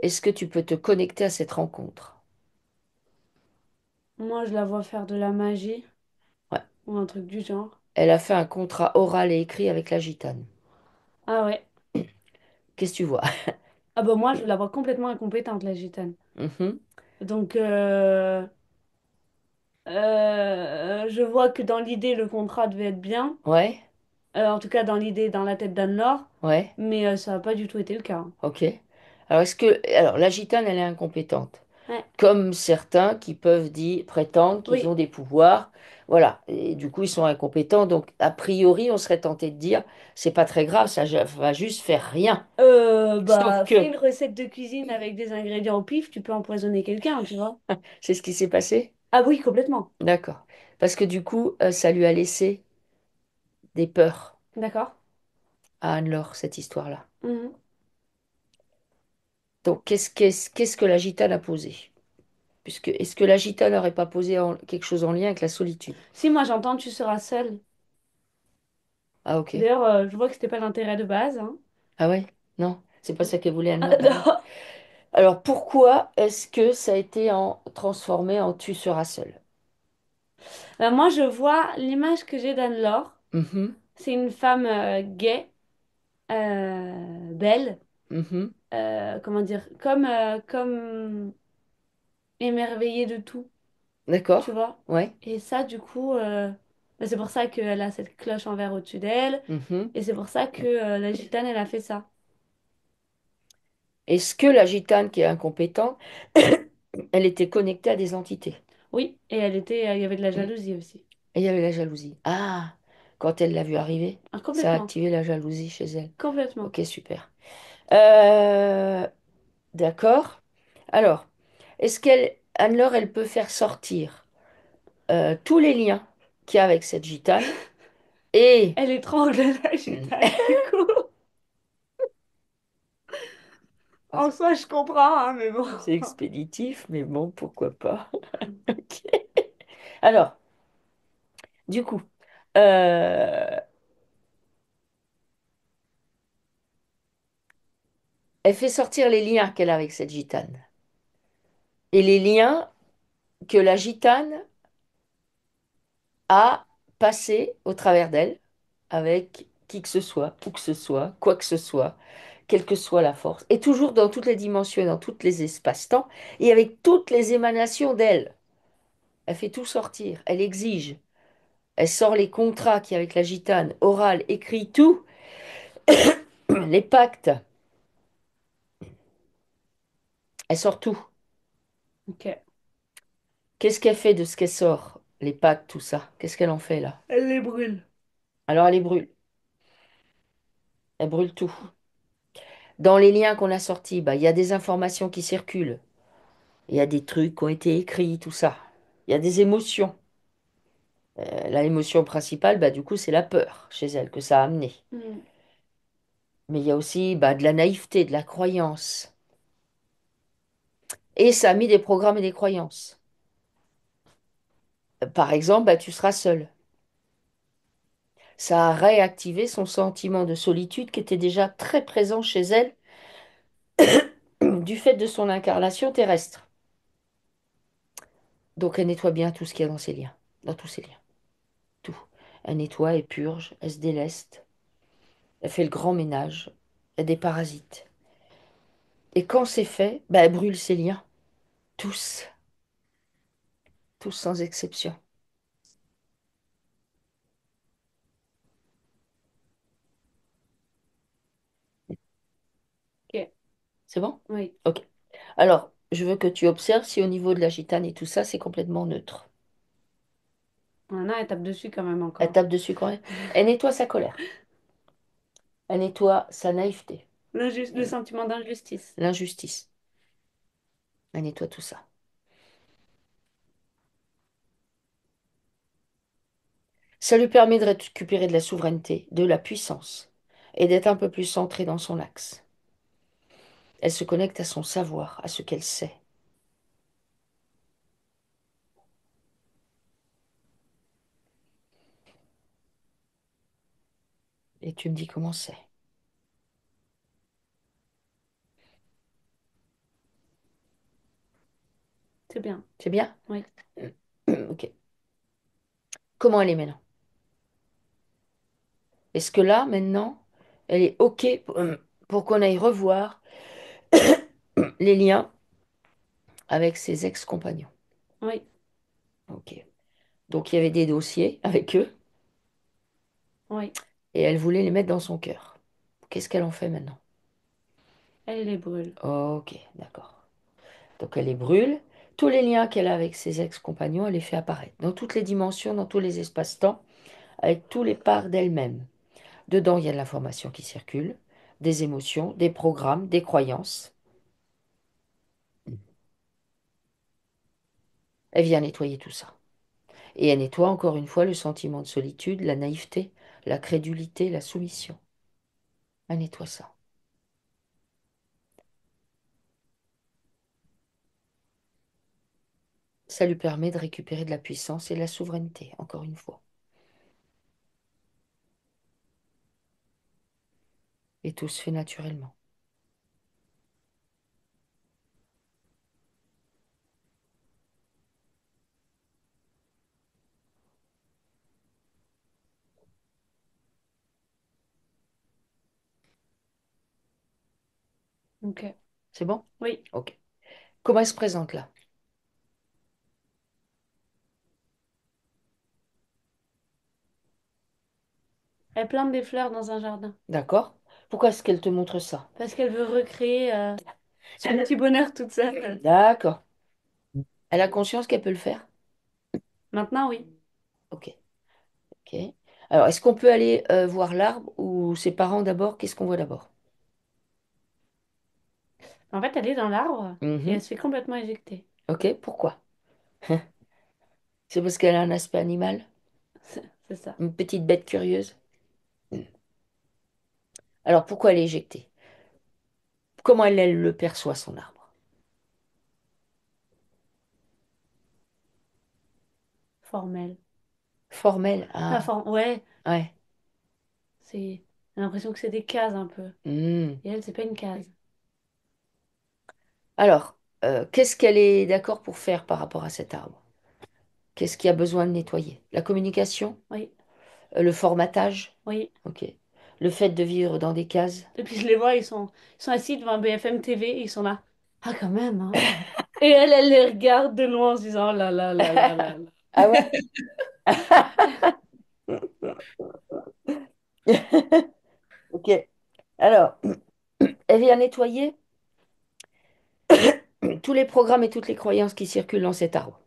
Est-ce que tu peux te connecter à cette rencontre? Moi, je la vois faire de la magie Ouais. ou un truc du genre. Elle a fait un contrat oral et écrit avec la gitane. Ah ouais. Qu'est-ce que tu vois? Ah bah moi, je la vois complètement incompétente, la gitane. Mhm. Donc, je vois que dans l'idée, le contrat devait être bien. Ouais, En tout cas, dans l'idée, dans la tête d'Anne-Laure. ouais, Mais ça n'a pas du tout été le cas, hein. ok. Alors la gitane, elle est incompétente. Ouais. Comme certains qui peuvent dire, prétendre qu'ils Oui. ont des pouvoirs. Voilà. Et du coup, ils sont incompétents. Donc, a priori, on serait tenté de dire, c'est pas très grave, ça va juste faire rien. Sauf Bah, fais que, une recette de cuisine avec des ingrédients au pif, tu peux empoisonner quelqu'un, tu vois. c'est ce qui s'est passé? Ah oui, complètement. D'accord. Parce que du coup, ça lui a laissé des peurs D'accord. à Anne-Laure, cette histoire-là. Mhm. Donc, qu'est-ce que la gitane a posé? Puisque, est-ce que la gitane n'aurait pas posé quelque chose en lien avec la solitude? Si moi j'entends, tu seras seule. Ah, ok. D'ailleurs, je vois que c'était pas l'intérêt de base, hein. Ah ouais? Non, c'est pas ça qu'elle voulait Ah, Anne-Laure. Ah oui. non. Alors, pourquoi est-ce que ça a été transformé en tu seras seul? Bah, moi, je vois l'image que j'ai d'Anne-Laure. Mhm, C'est une femme gaie, belle, mhm. comment dire, comme émerveillée de tout, tu D'accord. vois. Ouais. Et ça, du coup, bah, c'est pour ça qu'elle a cette cloche en verre au-dessus d'elle. Mhm. Et c'est pour ça que la gitane, elle a fait ça. Est-ce que la gitane qui est incompétente, elle était connectée à des entités? Oui, et elle était, il y avait de la Et jalousie aussi. il y avait la jalousie. Ah, quand elle l'a vu arriver, Ah, ça a complètement. activé la jalousie chez elle. Complètement. Ok, super. Euh, d'accord. Alors, est-ce qu'elle, Anne-Laure, elle peut faire sortir tous les liens qu'il y a avec cette gitane et Elle étrangle la gitane, du coup. Ah, En soi, je comprends, hein, mais bon. c'est expéditif, mais bon, pourquoi pas. Ok. Alors, du coup, euh, elle fait sortir les liens qu'elle a avec cette gitane. Et les liens que la gitane a passés au travers d'elle avec qui que ce soit, où que ce soit, quoi que ce soit, quelle que soit la force, et toujours dans toutes les dimensions, dans tous les espaces-temps, et avec toutes les émanations d'elle. Elle fait tout sortir, elle exige, elle sort les contrats qui avec la gitane, oral, écrit, tout, les pactes, elle sort tout. Ok. Qu'est-ce qu'elle fait de ce qu'elle sort? Les pactes, tout ça. Qu'est-ce qu'elle en fait là? Elle les brûle. Alors elle les brûle. Elle brûle tout. Dans les liens qu'on a sortis, bah, il y a des informations qui circulent. Il y a des trucs qui ont été écrits, tout ça. Il y a des émotions. Là, l'émotion principale, bah, du coup, c'est la peur chez elle que ça a amené. Hmm. Mais il y a aussi bah, de la naïveté, de la croyance. Et ça a mis des programmes et des croyances. Par exemple, bah, tu seras seul. Ça a réactivé son sentiment de solitude qui était déjà très présent chez elle du fait de son incarnation terrestre. Donc elle nettoie bien tout ce qu'il y a dans ses liens, dans tous ses liens, tout. Elle nettoie, elle purge, elle se déleste, elle fait le grand ménage, elle déparasite. Et quand c'est fait, bah, elle brûle ses liens, tous, tous sans exception. Ok. C'est bon? Oui. Ok. Alors, je veux que tu observes si au niveau de la gitane et tout ça, c'est complètement neutre. Non, elle tape dessus quand même Elle encore. tape dessus quand même. Elle nettoie sa colère. Elle nettoie sa naïveté, Le sentiment d'injustice. l'injustice. Elle nettoie tout ça. Ça lui permet de récupérer de la souveraineté, de la puissance et d'être un peu plus centrée dans son axe. Elle se connecte à son savoir, à ce qu'elle sait. Et tu me dis comment c'est. C'est bien. C'est bien? Oui. Ok. Comment elle est maintenant? Est-ce que là, maintenant, elle est OK pour qu'on aille revoir les liens avec ses ex-compagnons? Oui. Ok. Donc il y avait des dossiers avec eux Oui. et elle voulait les mettre dans son cœur. Qu'est-ce qu'elle en fait maintenant? Elle les brûle. Ok, d'accord. Donc elle les brûle. Tous les liens qu'elle a avec ses ex-compagnons, elle les fait apparaître dans toutes les dimensions, dans tous les espaces-temps, avec tous les parts d'elle-même. Dedans, il y a de l'information qui circule, des émotions, des programmes, des croyances. Elle vient nettoyer tout ça. Et elle nettoie encore une fois le sentiment de solitude, la naïveté, la crédulité, la soumission. Elle nettoie ça. Ça lui permet de récupérer de la puissance et de la souveraineté, encore une fois. Et tout se fait naturellement. Ok. C'est bon? Oui. Ok. Comment elle se présente là? Elle plante des fleurs dans un jardin. D'accord? Pourquoi est-ce qu'elle te montre ça? Parce qu'elle veut recréer son petit bonheur toute seule. D'accord. Elle a conscience qu'elle peut le faire? Maintenant, oui. Ok. Ok. Alors, est-ce qu'on peut aller voir l'arbre ou ses parents d'abord? Qu'est-ce qu'on voit d'abord? En fait, elle est dans l'arbre et elle Mhm. se fait complètement éjecter. Ok, pourquoi? C'est parce qu'elle a un aspect animal? C'est ça. Une petite bête curieuse? Alors, pourquoi elle est éjectée? Comment elle le perçoit, son arbre? Formelle. Formel? Pas Ah, Ouais, ouais. c'est. J'ai l'impression que c'est des cases un peu. Hmm. Et elle, c'est pas une case. Alors, qu'est-ce qu'elle est d'accord pour faire par rapport à cet arbre? Qu'est-ce qui a besoin de nettoyer? La communication? Oui, Le formatage? oui, Ok. Le fait de vivre dans des cases. Et puis je les vois, ils sont assis devant un BFM TV, ils sont là. Ah, quand même, hein. Et elle les regarde de loin en se disant, oh là là là là là là. Ah ouais? Ok. Alors, elle vient nettoyer tous les programmes et toutes les croyances qui circulent dans cet arbre.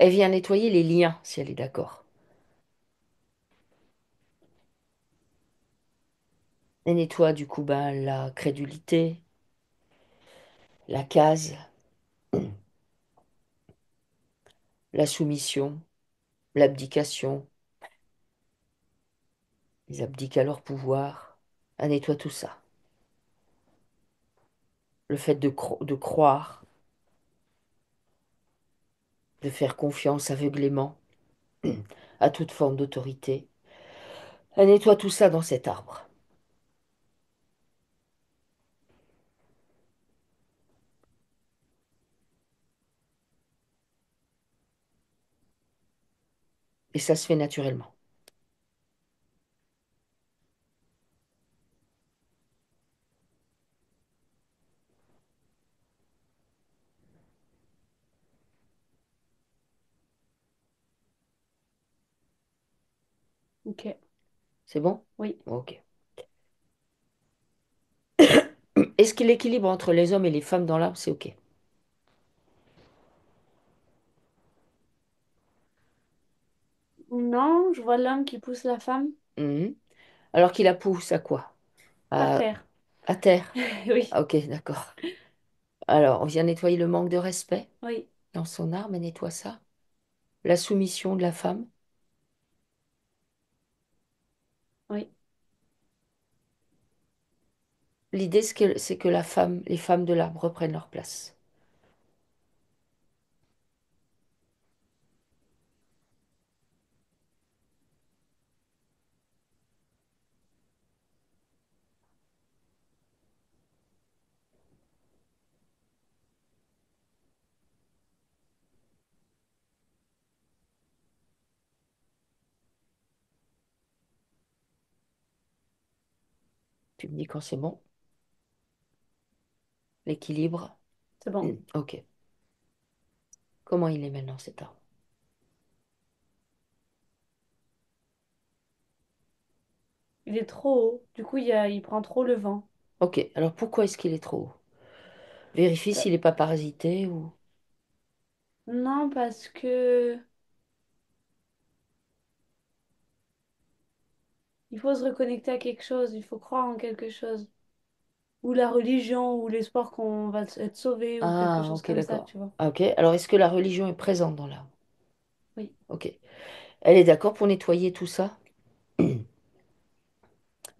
Elle vient nettoyer les liens, si elle est d'accord. Elle nettoie du coup ben, la crédulité, la case, la soumission, l'abdication. Ils abdiquent à leur pouvoir. Elle nettoie tout ça. Le fait de croire, de faire confiance aveuglément à toute forme d'autorité. Elle nettoie tout ça dans cet arbre. Et ça se fait naturellement. Ok, C'est bon? oui. Ok. Est-ce que l'équilibre entre les hommes et les femmes dans l'arbre, c'est ok? Non, je vois l'homme qui pousse la femme Mhm. Alors qu'il la pousse à quoi? par À, terre. à terre. Oui, Ah, ok, d'accord. Alors, on vient nettoyer le manque de respect oui, dans son arbre, elle nettoie ça. La soumission de la femme. oui. L'idée, c'est que les femmes de l'arbre reprennent leur place. Tu me dis quand c'est bon. L'équilibre. C'est bon. Ok. Comment il est maintenant cet arbre? Il est trop haut. Du coup, il prend trop le vent. Ok. Alors pourquoi est-ce qu'il est trop haut? Vérifie Pa- s'il n'est pas parasité ou... Non, parce que il faut se reconnecter à quelque chose. Il faut croire en quelque chose. Ou la religion, ou l'espoir qu'on va être sauvé, ou quelque Ah, chose ok, comme ça, d'accord. tu vois. Ah, ok. Alors est-ce que la religion est présente dans l'arbre? Oui, Ok. Elle est d'accord pour nettoyer tout ça?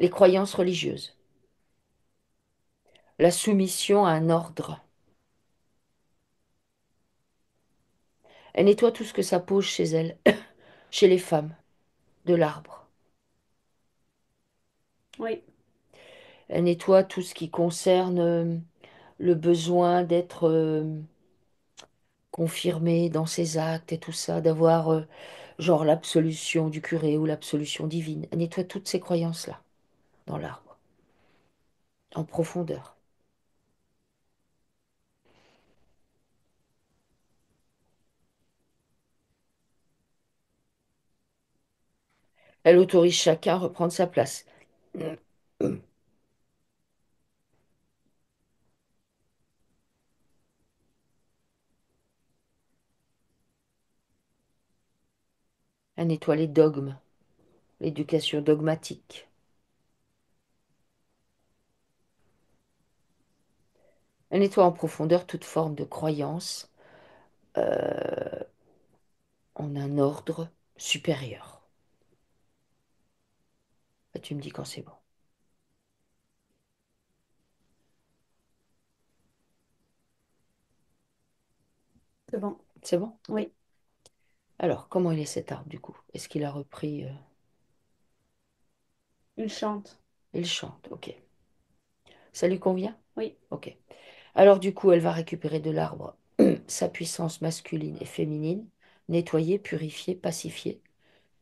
Les croyances religieuses. La soumission à un ordre. Elle nettoie tout ce que ça pose chez elle, chez les femmes de l'arbre. oui, Elle nettoie tout ce qui concerne le besoin d'être confirmé dans ses actes et tout ça, d'avoir genre l'absolution du curé ou l'absolution divine. Elle nettoie toutes ces croyances-là dans l'arbre, en profondeur. Elle autorise chacun à reprendre sa place. Elle nettoie les dogmes, l'éducation dogmatique. Elle nettoie en profondeur toute forme de croyance en un ordre supérieur. Bah, tu me dis quand c'est bon. c'est bon. C'est bon? Ok. Oui, Alors, comment il est cet arbre du coup? Est-ce qu'il a repris il chante. il chante, ok. Ça lui convient? Oui, Ok. Alors du coup, elle va récupérer de l'arbre sa puissance masculine et féminine, nettoyer, purifier, pacifier,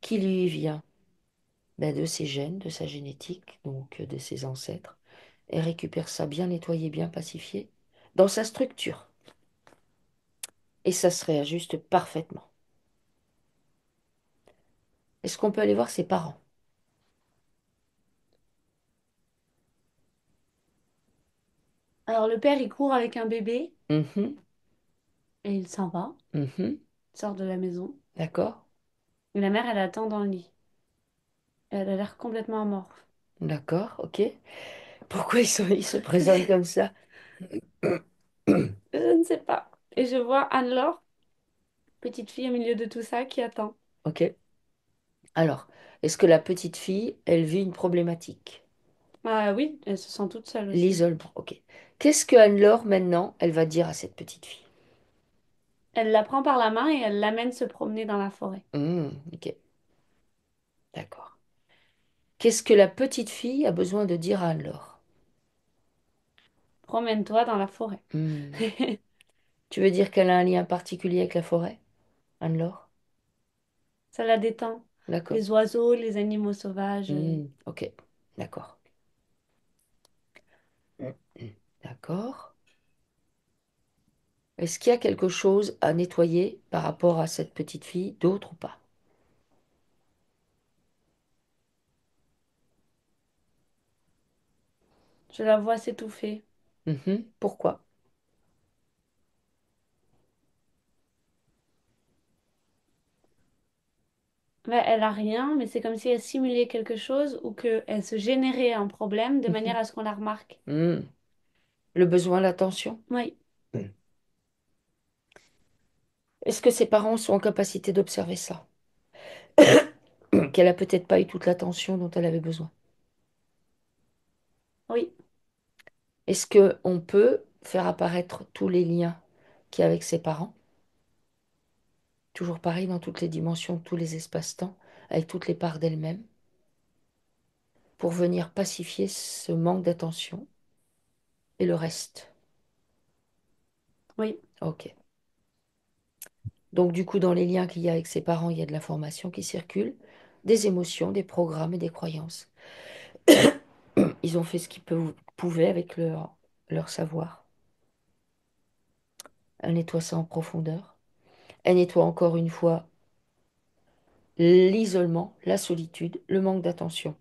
qui lui vient ben, de ses gènes, de sa génétique, donc de ses ancêtres, et récupère ça bien nettoyé, bien pacifié, dans sa structure. Et ça se réajuste parfaitement. Est-ce qu'on peut aller voir ses parents? Alors le père, il court avec un bébé Mhm, et il s'en va, mhm. il sort de la maison. D'accord, Et la mère, elle attend dans le lit. Elle a l'air complètement amorphe. d'accord, ok. Pourquoi ils se présentent comme ça? Je ne sais pas. Et je vois Anne-Laure, petite fille au milieu de tout ça, qui attend. Ok. Alors, est-ce que la petite fille, elle vit une problématique? Ah oui, elle se sent toute seule aussi. L'isolement, ok. Qu'est-ce que Anne-Laure, maintenant, elle va dire à cette petite fille? Elle la prend par la main et elle l'amène se promener dans la forêt. Ok, d'accord. Qu'est-ce que la petite fille a besoin de dire à Anne-Laure? Promène-toi dans la forêt. Hmm. Tu veux dire qu'elle a un lien particulier avec la forêt, Anne-Laure? Ça la détend. D'accord. Les oiseaux, les animaux sauvages. Ok, d'accord. Hmm, d'accord. Est-ce qu'il y a quelque chose à nettoyer par rapport à cette petite fille, d'autre ou pas? Je la vois s'étouffer. Pourquoi? Ouais, elle a rien, mais c'est comme si elle simulait quelque chose ou qu'elle se générait un problème de manière Mhm. à ce qu'on la remarque. Hmm. Le besoin, l'attention? Oui, Hmm. Est-ce que ses parents sont en capacité d'observer ça? Qu'elle a peut-être pas eu toute l'attention dont elle avait besoin. oui, Est-ce que on peut faire apparaître tous les liens qu'il y a avec ses parents? Toujours pareil dans toutes les dimensions, tous les espaces-temps, avec toutes les parts d'elle-même, pour venir pacifier ce manque d'attention et le reste. oui. Ok. Donc du coup, dans les liens qu'il y a avec ses parents, il y a de l'information qui circule, des émotions, des programmes et des croyances. Ils ont fait ce qu'ils pouvaient avec leur savoir. Elle nettoie ça en profondeur. Elle nettoie encore une fois l'isolement, la solitude, le manque d'attention.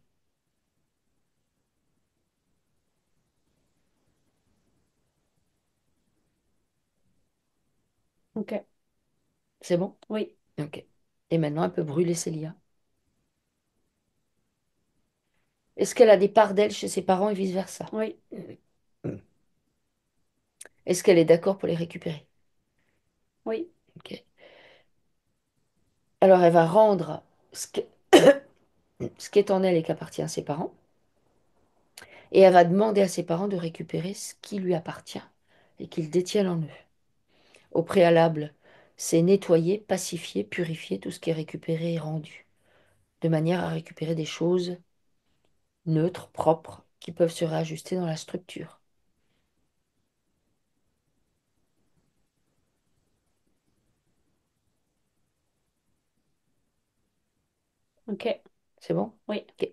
Ok, C'est bon? oui, Ok. Et maintenant, elle peut brûler ses liens. Est-ce qu'elle a des parts d'elle chez ses parents et vice-versa? oui, Est-ce qu'elle est d'accord pour les récupérer? oui. Ok. Alors, elle va rendre ce que- ce qui est en elle et qui appartient à ses parents. Et elle va demander à ses parents de récupérer ce qui lui appartient et qu'ils détiennent en eux. Au préalable, c'est nettoyer, pacifier, purifier tout ce qui est récupéré et rendu, de manière à récupérer des choses neutres, propres, qui peuvent se réajuster dans la structure. Ok, C'est bon? oui. Ok.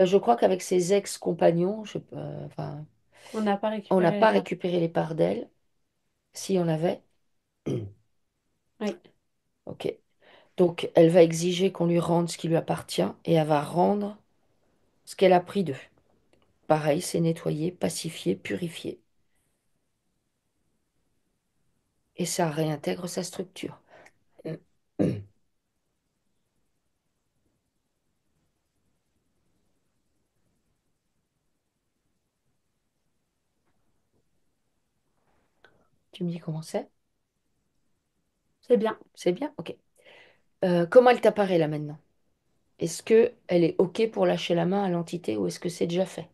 Je crois qu'avec ses ex-compagnons, enfin, On n'a pas on n'a récupéré les pas parts. récupéré les parts d'elle. Si on avait, Oui, ok. Donc, elle va exiger qu'on lui rende ce qui lui appartient et elle va rendre ce qu'elle a pris d'eux. Pareil, c'est nettoyer, pacifier, purifier. Et ça réintègre sa structure. Tu me dis comment c'est? c'est bien. C'est bien? Ok. Comment elle t'apparaît là maintenant? Est-ce que elle est ok pour lâcher la main à l'entité ou est-ce que c'est déjà fait?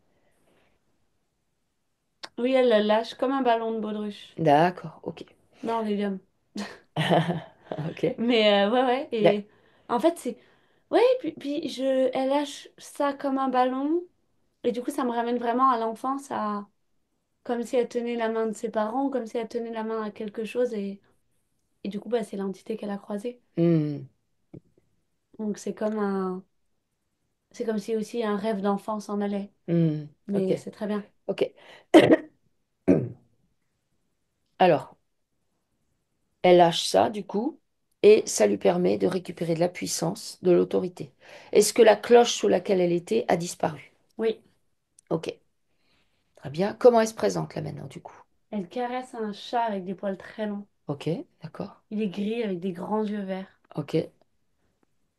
Oui, elle la lâche comme un ballon de baudruche. D'accord, ok. Non, l'hélium. Ok. Mais ouais, ouais. D'ac- Et en fait, c'est. Ouais, elle lâche ça comme un ballon. Et du coup, ça me ramène vraiment à l'enfance, à comme si elle tenait la main de ses parents, comme si elle tenait la main à quelque chose. Et Et du coup, bah, c'est l'entité qu'elle a croisée. Hmm, Donc c'est comme si aussi un rêve d'enfant s'en allait. ok, Mais c'est très bien. ok. Alors, elle lâche ça, du coup, et ça lui permet de récupérer de la puissance, de l'autorité. Est-ce que la cloche sous laquelle elle était a disparu? Oui, Ok, très bien. Comment elle se présente là maintenant, du coup? elle caresse un chat avec des poils très longs. Ok, d'accord. Il est gris avec des grands yeux verts. Ok.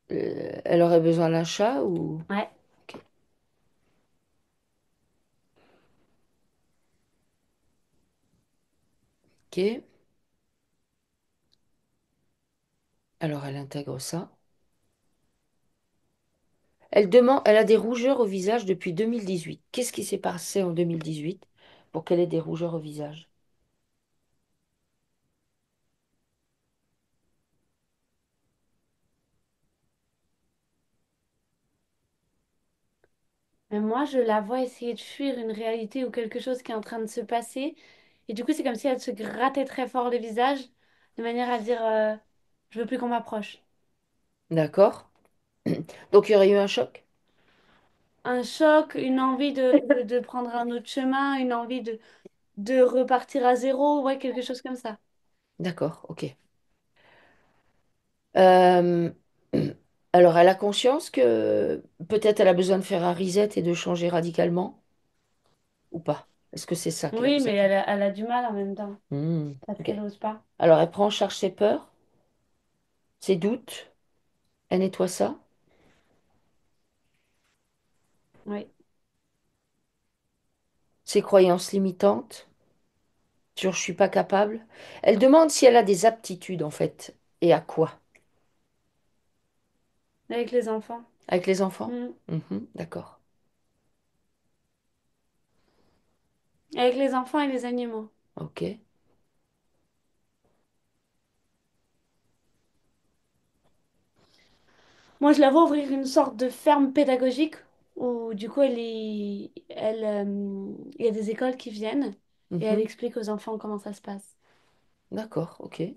Elle aurait besoin d'un chat ou... Ouais. Ok. Ok. Alors elle intègre ça. Elle demande, elle a des rougeurs au visage depuis 2018. Qu'est-ce qui s'est passé en 2018 pour qu'elle ait des rougeurs au visage? Mais moi, je la vois essayer de fuir une réalité ou quelque chose qui est en train de se passer. Et du coup, c'est comme si elle se grattait très fort le visage, de manière à dire je veux plus qu'on m'approche. D'accord. Donc il y aurait eu un choc? Un choc, une envie de prendre un autre chemin, une envie de repartir à zéro, ouais, quelque chose comme ça. D'accord, ok. Euh, Alors elle a conscience que peut-être elle a besoin de faire un reset et de changer radicalement ou pas? Est-ce que c'est ça qu'elle a Oui, besoin? mais elle a du mal en même temps, parce Ok. qu'elle n'ose pas. Alors elle prend en charge ses peurs, ses doutes, elle nettoie ça, Oui. ses croyances limitantes. Sur je suis pas capable. Elle demande si elle a des aptitudes en fait. Et à quoi? Avec les enfants. Avec les enfants? Mm. Mhm, d'accord. Avec les enfants et les animaux. Ok. Moi, je la vois ouvrir une sorte de ferme pédagogique où, du coup, il y a des écoles qui viennent et elle Mhm, explique aux enfants comment ça se passe. d'accord, ok.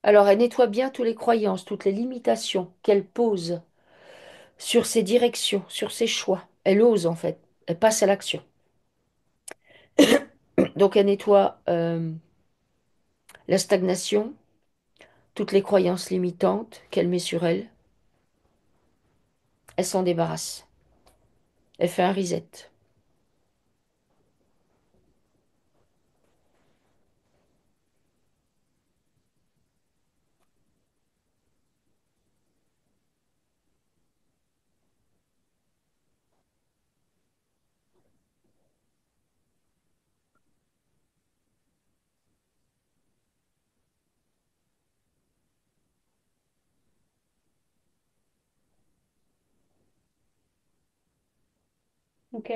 Alors elle nettoie bien toutes les croyances, toutes les limitations qu'elle pose sur ses directions, sur ses choix. Elle ose en fait. Elle passe à l'action. Donc elle nettoie la stagnation, toutes les croyances limitantes qu'elle met sur elle. Elle s'en débarrasse. Elle fait un reset. Ok,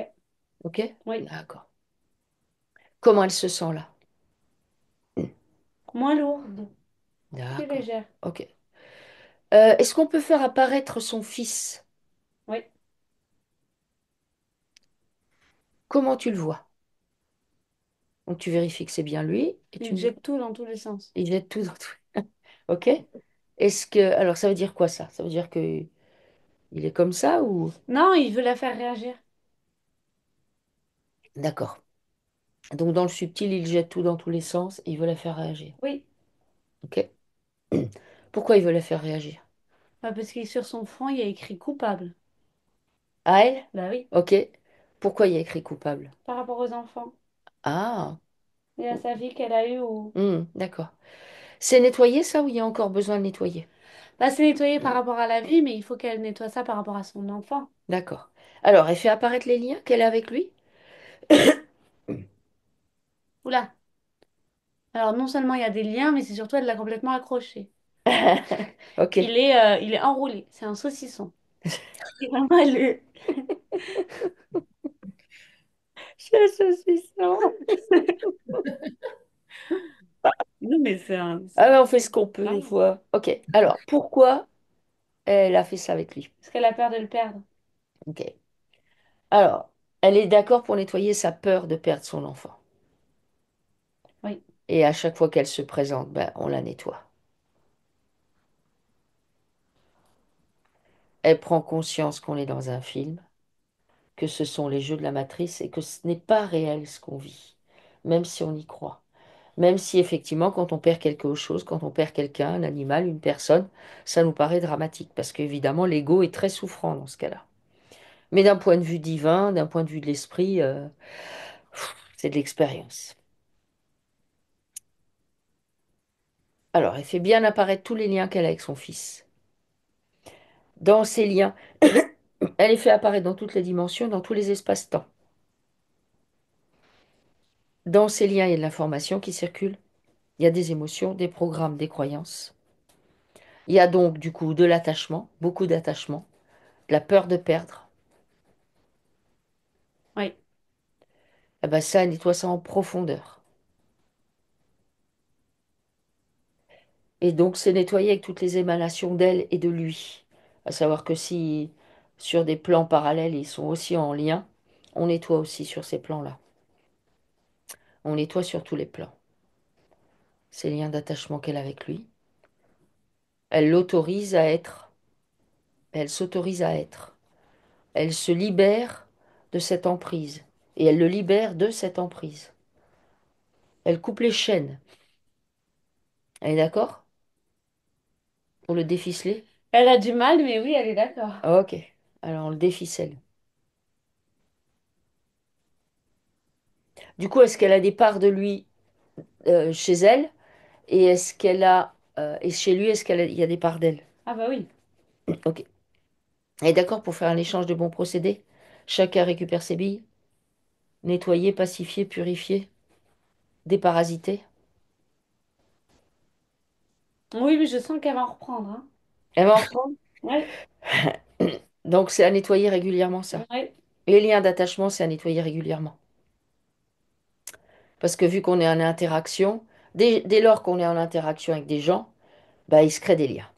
Ok? oui. D'accord. Comment elle se sent là? Moins lourde, plus D'accord. légère. Ok. Est-ce qu'on peut faire apparaître son fils? Oui. Comment tu le vois? Donc tu vérifies que c'est bien lui et tu Il me... jette tout dans tous les sens. Il jette tout dans tout. Ok? Est-ce que... Alors ça veut dire quoi ça? Ça veut dire que il est comme ça ou... Non, il veut la faire réagir. D'accord. Donc dans le subtil, il jette tout dans tous les sens et il veut la faire réagir. Oui. Ok? Pourquoi il veut la faire réagir? Bah, parce que sur son front, il y a écrit coupable. À elle? Bah oui, Ok. Pourquoi il y a écrit coupable? par rapport aux enfants Ah. et à sa vie qu'elle a eue où... D'accord. C'est nettoyé ça ou il y a encore besoin de nettoyer? Bah, c'est nettoyé par rapport à la vie, mais il faut qu'elle nettoie ça par rapport à son enfant. D'accord. Alors, elle fait apparaître les liens qu'elle a avec lui? Oula. Alors non seulement il y a des liens, mais c'est surtout elle l'a complètement accroché. Ok. Il est enroulé. C'est un saucisson. Et vraiment, Je suis ça. Non, mais Ah ben, on fait ce qu'on peut des marrant. fois. Ok. Alors, pourquoi elle a fait ça avec lui? Parce qu'elle a peur de le perdre. Ok. Alors, elle est d'accord pour nettoyer sa peur de perdre son enfant. Oui, Et à chaque fois qu'elle se présente, ben, on la nettoie. Elle prend conscience qu'on est dans un film, que ce sont les jeux de la matrice et que ce n'est pas réel ce qu'on vit, même si on y croit. Même si effectivement, quand on perd quelque chose, quand on perd quelqu'un, un animal, une personne, ça nous paraît dramatique, parce qu'évidemment, l'ego est très souffrant dans ce cas-là. Mais d'un point de vue divin, d'un point de vue de l'esprit, c'est de l'expérience. Alors, elle fait bien apparaître tous les liens qu'elle a avec son fils. Dans ces liens, elle les fait apparaître dans toutes les dimensions, dans tous les espaces-temps. Dans ces liens, il y a de l'information qui circule, il y a des émotions, des programmes, des croyances. Il y a donc du coup de l'attachement, beaucoup d'attachement, de la peur de perdre. oui. Eh ben ça, nettoie ça en profondeur. Et donc, c'est nettoyer avec toutes les émanations d'elle et de lui. À savoir que si sur des plans parallèles, ils sont aussi en lien, on nettoie aussi sur ces plans-là. On nettoie sur tous les plans. Ces liens d'attachement qu'elle a avec lui. Elle l'autorise à être. Elle s'autorise à être. Elle se libère de cette emprise. Et elle le libère de cette emprise. Elle coupe les chaînes. Elle est d'accord pour le déficeler? Elle a du mal, mais oui, elle est d'accord. Ah, ok. Alors on le déficelle. Du coup, est-ce qu'elle a des parts de lui chez elle? Et est-ce qu'elle a et chez lui, il y a des parts d'elle? Ah bah oui. Ok. Elle est d'accord pour faire un échange de bons procédés? Chacun récupère ses billes, nettoyer, pacifier, purifier, déparasiter. Oui, mais je sens qu'elle va en reprendre, hein. Elle va en reprendre? Oui, Donc c'est à nettoyer régulièrement ça. oui. Les liens d'attachement, c'est à nettoyer régulièrement. Parce que vu qu'on est en interaction, dès lors qu'on est en interaction avec des gens, bah, il se crée des liens.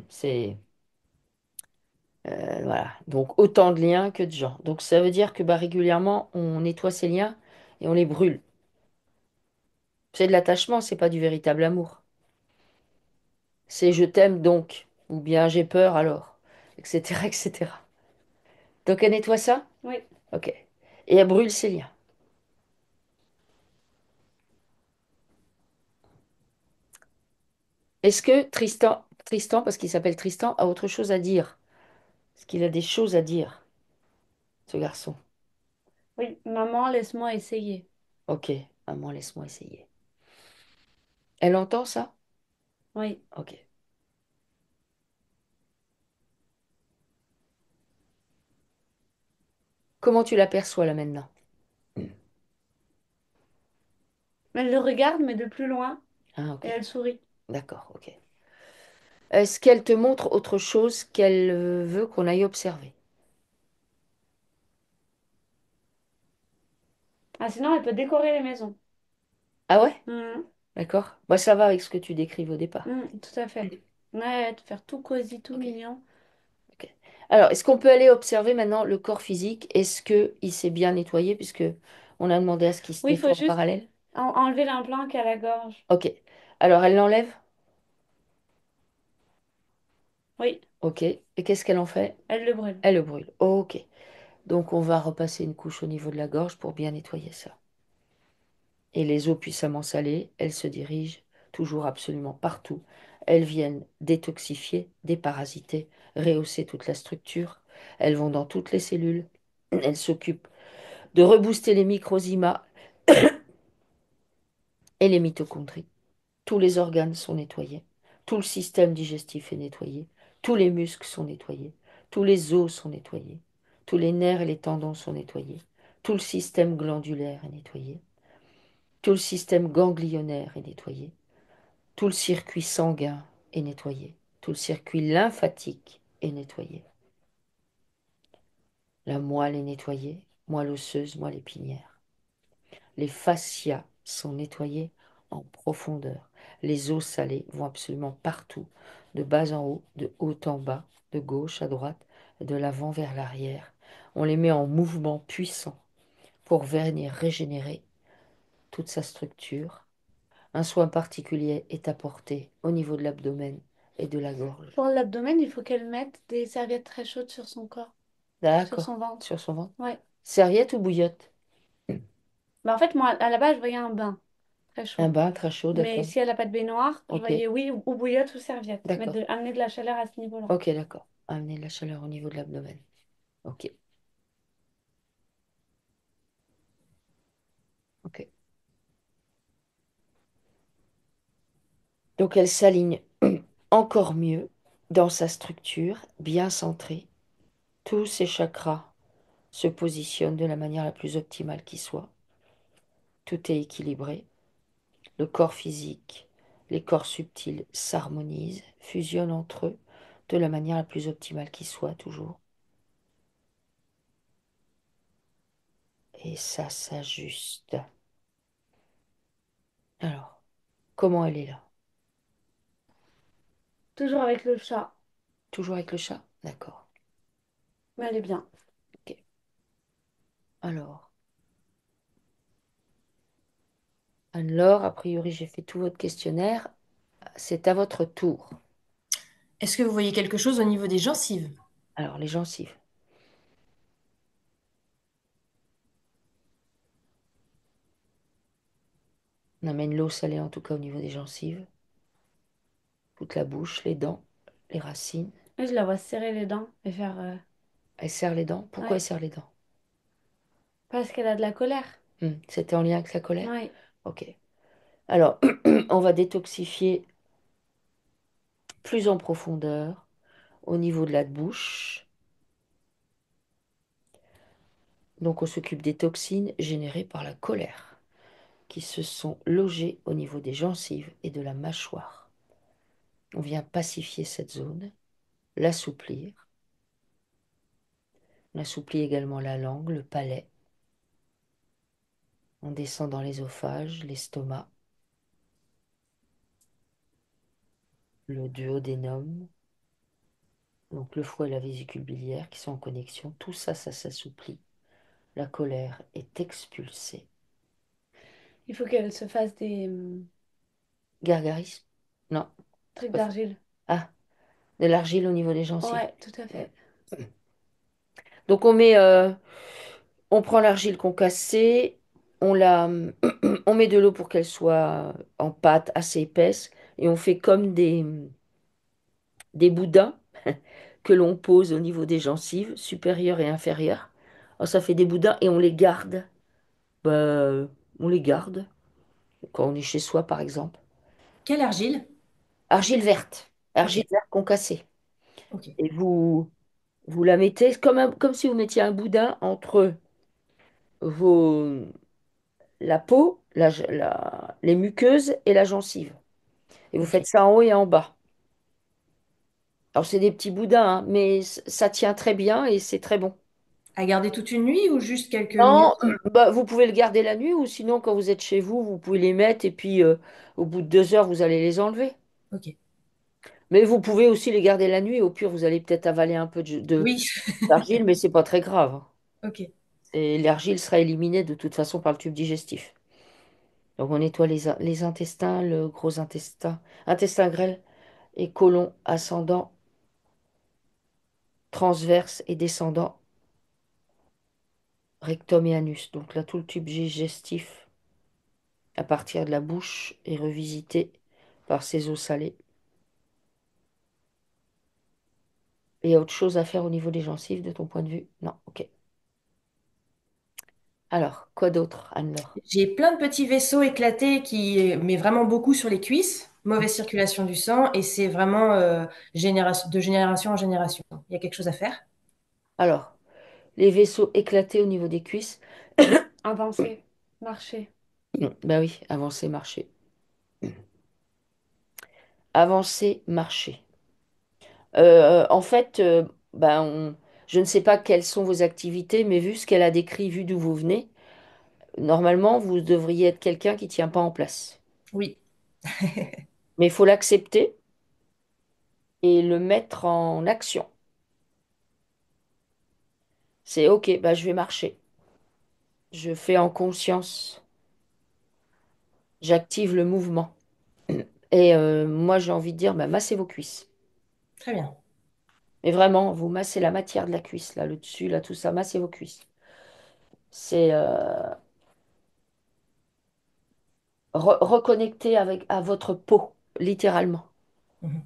C'est voilà. Donc autant de liens que de gens. Donc ça veut dire que bah, régulièrement, on nettoie ces liens et on les brûle. C'est de l'attachement, c'est pas du véritable amour. C'est je t'aime donc, ou bien j'ai peur alors, etc., etc. Donc elle nettoie ça? Oui. Ok. Et elle brûle ses liens. Est-ce que Tristan, parce qu'il s'appelle Tristan, a autre chose à dire? Est-ce qu'il a des choses à dire, ce garçon? Oui, maman, laisse-moi essayer. Ok, maman, laisse-moi essayer. Elle entend ça? Oui. Ok. Comment tu l'aperçois là maintenant? Elle le regarde, mais de plus loin, Ah, et ok. elle sourit. D'accord, ok. Est-ce qu'elle te montre autre chose qu'elle veut qu'on aille observer? Ah, sinon, elle peut décorer les maisons. Ah ouais? Mhm. D'accord. Bah, ça va avec ce que tu décrives au départ. Mhm, tout à fait. Ouais, de faire tout cosy, tout Ok, mignon. ok. Alors, est-ce qu'on peut aller observer maintenant le corps physique? Est-ce que il s'est bien nettoyé puisque on a demandé à ce qu'il se Oui, il faut nettoie en juste parallèle? enlever l'implant qui a la gorge. Ok. Alors, elle l'enlève? Oui, Ok. Et qu'est-ce qu'elle en fait? elle le brûle. Elle le brûle. Ok. Donc, on va repasser une couche au niveau de la gorge pour bien nettoyer ça. Et les eaux puissamment salées, elles se dirigent toujours absolument partout. Elles viennent détoxifier, déparasiter, rehausser toute la structure. Elles vont dans toutes les cellules. Elles s'occupent de rebooster les microzymas et les mitochondries. Tous les organes sont nettoyés. Tout le système digestif est nettoyé. Tous les muscles sont nettoyés. Tous les os sont nettoyés. Tous les nerfs et les tendons sont nettoyés. Tout le système glandulaire est nettoyé. Tout le système ganglionnaire est nettoyé. Tout le circuit sanguin est nettoyé. Tout le circuit lymphatique est nettoyé. La moelle est nettoyée, moelle osseuse, moelle épinière. Les fascias sont nettoyés en profondeur. Les eaux salées vont absolument partout, de bas en haut, de haut en bas, de gauche à droite. de l'avant vers l'arrière. On les met en mouvement puissant pour venir régénérer toute sa structure. Un soin particulier est apporté au niveau de l'abdomen et de la gorge. Pour l'abdomen, il faut qu'elle mette des serviettes très chaudes sur son corps, sur D'accord. son ventre. Sur son ventre. Ouais. Serviette ou bouillotte? Bah, en fait, moi, à la base, je voyais un bain très Un chaud. bain très chaud, Mais d'accord. si elle n'a pas de baignoire, je Ok, voyais oui, ou bouillotte ou serviette. d'accord. Amener de la chaleur à ce niveau-là. Ok, d'accord. Amener de la chaleur au niveau de l'abdomen. Ok, ok. Donc elle s'aligne encore mieux dans sa structure, bien centrée. Tous ses chakras se positionnent de la manière la plus optimale qui soit. Tout est équilibré. Le corps physique, les corps subtils s'harmonisent, fusionnent entre eux de la manière la plus optimale qui soit, toujours. Et ça s'ajuste. Alors, comment elle est là? Toujours avec le chat, Toujours avec le chat? D'accord. mais elle est bien. Ok. Alors, Anne-Laure, a priori, j'ai fait tout votre questionnaire. C'est à votre tour. Est-ce que vous voyez quelque chose au niveau des gencives? Alors, les gencives. On amène l'eau salée, en tout cas, au niveau des gencives. Toute la bouche, les dents, les racines. Et je la vois serrer les dents et faire... Elle serre les dents. Pourquoi elle Ouais, serre les dents? parce qu'elle a de la colère. C'était en lien avec la colère? Ouais. Ok. Alors, on va détoxifier plus en profondeur au niveau de la bouche. Donc, on s'occupe des toxines générées par la colère qui se sont logées au niveau des gencives et de la mâchoire. On vient pacifier cette zone, l'assouplir. On assouplit également la langue, le palais. On descend dans l'ésophage, l'estomac, le duodénum, donc le foie et la vésicule biliaire qui sont en connexion. Tout ça, ça s'assouplit. La colère est expulsée. Il faut qu'elle se fasse des Gargarisme? Non. trucs Pas ça. d'argile. Ah, de l'argile au niveau des gencives. Ouais, tout à fait. Donc on prend l'argile qu'on cassait, on met de l'eau pour qu'elle soit en pâte assez épaisse et on fait comme des boudins que l'on pose au niveau des gencives, supérieures et inférieures. Alors, ça fait des boudins et on les garde. Bah, on les garde quand on est chez soi, par exemple. Quelle argile? Argile Ok, verte concassée. ok, Et vous la mettez comme si vous mettiez un boudin entre vos, la peau, les muqueuses et la gencive. Et vous ok. faites ça en haut et en bas. Alors c'est des petits boudins, hein, mais ça tient très bien et c'est très bon. À garder toute une nuit ou juste quelques Non, minutes? bah, vous pouvez le garder la nuit ou sinon quand vous êtes chez vous, vous pouvez les mettre et puis au bout de 2 heures, vous allez les enlever. Ok. Mais vous pouvez aussi les garder la nuit. Au pire, vous allez peut-être avaler un peu Oui, d'argile, mais c'est pas très grave, hein. ok. Et l'argile sera éliminée de toute façon par le tube digestif. Donc on nettoie les intestins, le gros intestin, intestin grêle et côlon ascendant, transverse et descendant, rectum et anus. Donc là, tout le tube digestif à partir de la bouche est revisité par ces eaux salées. Et il y a autre chose à faire au niveau des gencives de ton point de vue? Non, ok. Alors, quoi d'autre, Anne-Laure? J'ai plein de petits vaisseaux éclatés mais vraiment beaucoup sur les cuisses. Mauvaise circulation du sang et c'est vraiment de génération en génération. Il y a quelque chose à faire? Alors, les vaisseaux éclatés au niveau des cuisses. Avancer, marcher. Ben oui, avancer, marcher. Avancer, marcher. En fait, je ne sais pas quelles sont vos activités, mais vu ce qu'elle a décrit, vu d'où vous venez, normalement, vous devriez être quelqu'un qui ne tient pas en place. Oui. Mais il faut l'accepter et le mettre en action. C'est OK, bah, je vais marcher. Je fais en conscience. J'active le mouvement. Et moi, j'ai envie de dire, bah, massez vos cuisses. Très bien. Mais vraiment, vous massez la matière de la cuisse, là, le dessus, là, tout ça, massez vos cuisses. C'est reconnecter avec, à votre peau, littéralement. Mhm.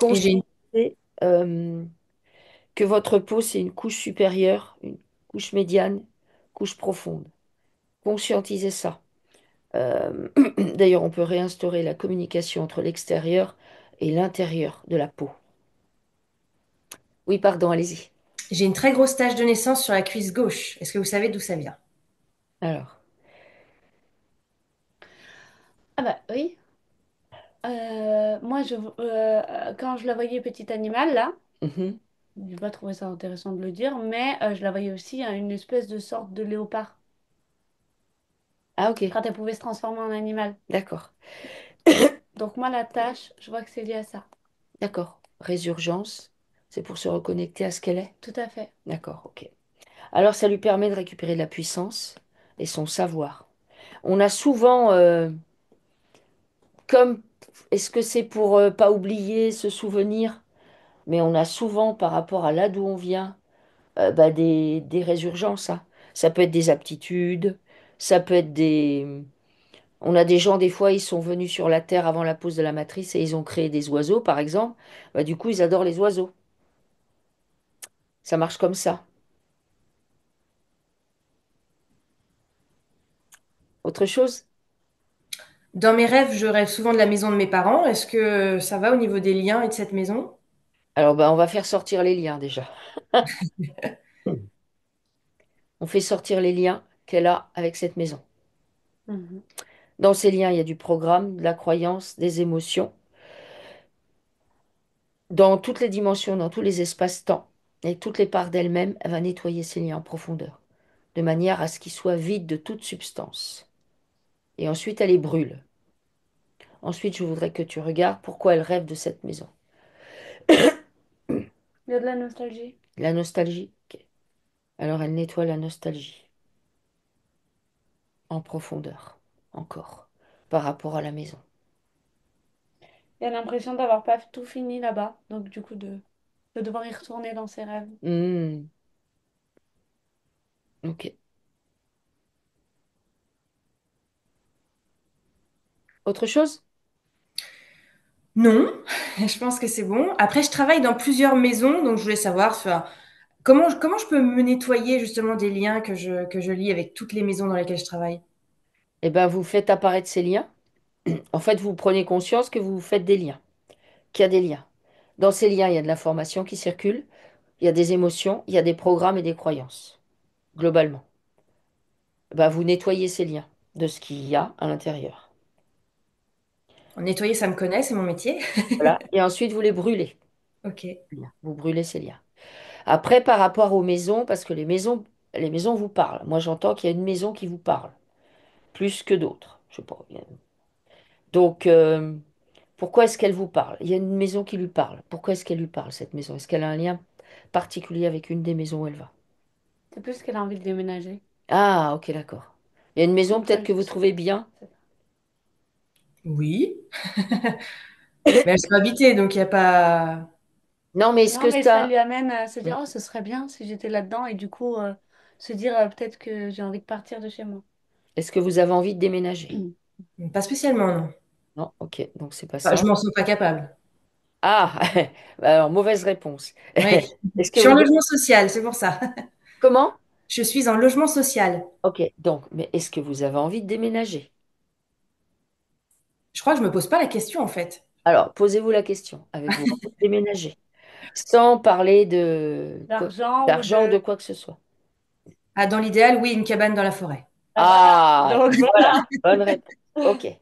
Et j'ai une, Conscienter euh, que votre peau, c'est une couche supérieure, une couche médiane, couche profonde. Conscientisez ça. Euh, D'ailleurs, on peut réinstaurer la communication entre l'extérieur et l'intérieur de la peau. Oui, pardon, allez-y. j'ai une très grosse tache de naissance sur la cuisse gauche. Est-ce que vous savez d'où ça vient? Alors, Ah bah oui. Moi, quand je la voyais petit animal, là, mhm. j'ai pas trouvé ça intéressant de le dire, mais je la voyais aussi à une espèce de sorte de léopard, Ah, ok, quand elle pouvait se transformer en animal. d'accord, Donc moi, la tâche, je vois que c'est lié à ça. d'accord. Résurgence, c'est pour se reconnecter à ce qu'elle est. Tout à fait. D'accord, ok. Alors, ça lui permet de récupérer de la puissance et son savoir. On a souvent, comme, est-ce que c'est pour pas oublier, se souvenir, mais on a souvent, par rapport à là d'où on vient, bah, des résurgences, hein. Ça peut être des aptitudes, ça peut être des... On a des gens, des fois, ils sont venus sur la Terre avant la pose de la matrice et ils ont créé des oiseaux, par exemple. Bah, du coup, ils adorent les oiseaux. Ça marche comme ça. Autre chose? Dans mes rêves, je rêve souvent de la maison de mes parents. Est-ce que ça va au niveau des liens et de cette maison? Alors, bah, on va faire sortir les liens déjà. On fait sortir les liens qu'elle a avec cette maison. Mhm. Dans ces liens, il y a du programme, de la croyance, des émotions. Dans toutes les dimensions, dans tous les espaces-temps et toutes les parts d'elle-même, elle va nettoyer ces liens en profondeur, de manière à ce qu'ils soient vides de toute substance. Et ensuite, elle les brûle. Ensuite, je voudrais que tu regardes pourquoi elle rêve de cette maison. Il y a de la nostalgie. La nostalgie. Ok. Alors, elle nettoie la nostalgie en profondeur, encore, par rapport à la maison. Il y a l'impression d'avoir pas tout fini là-bas, donc du coup de devoir y retourner dans ses rêves. Hmm, ok. Autre chose? Non, je pense que c'est bon. Après, je travaille dans plusieurs maisons, donc je voulais savoir enfin, comment je peux me nettoyer justement des liens que je lis avec toutes les maisons dans lesquelles je travaille. Eh bien, vous faites apparaître ces liens. En fait, vous prenez conscience que vous faites des liens, qu'il y a des liens. Dans ces liens, il y a de l'information qui circule, il y a des émotions, il y a des programmes et des croyances, globalement. Bah, vous nettoyez ces liens de ce qu'il y a à l'intérieur. Nettoyer, ça me connaît, c'est mon métier. Voilà. Et ensuite, vous les brûlez. Ok. Vous brûlez ces liens. Après, par rapport aux maisons, parce que les maisons vous parlent. Moi, j'entends qu'il y a une maison qui vous parle, plus que d'autres. Je sais pas. Donc, pourquoi est-ce qu'elle vous parle? Il y a une maison qui lui parle. Pourquoi est-ce qu'elle lui parle, cette maison? Est-ce qu'elle a un lien particulier avec une des maisons où elle va? C'est plus qu'elle a envie de déménager. Ah, ok, d'accord. Il y a une maison Donc ça, peut-être que vous trouvez bien. Oui. Mais elles sont habitées, donc il n'y a pas. Non, mais est-ce non, que mais ça ça... lui amène à se dire, oh, ce serait bien si j'étais là-dedans et du coup se dire peut-être que j'ai envie de partir de chez moi. Est-ce que vous avez envie de déménager? Pas spécialement, non. Non, ok, donc c'est pas Enfin, je ça. m'en sens pas capable. Ah, bah alors mauvaise réponse. Oui. Est-ce Je que suis en vous... logement social, c'est pour ça. Comment? Je suis en logement social. Ok, donc, mais est-ce que vous avez envie de déménager? Je crois que je me pose pas la question en fait. Alors, posez-vous la question. Avez-vous envie de déménager? Sans parler D'argent ou d'argent ou de de... quoi que ce soit. Ah, dans l'idéal, oui, une cabane dans la forêt. Ah, voilà. Ah, Donc voilà, voilà. bonne réponse. Ok.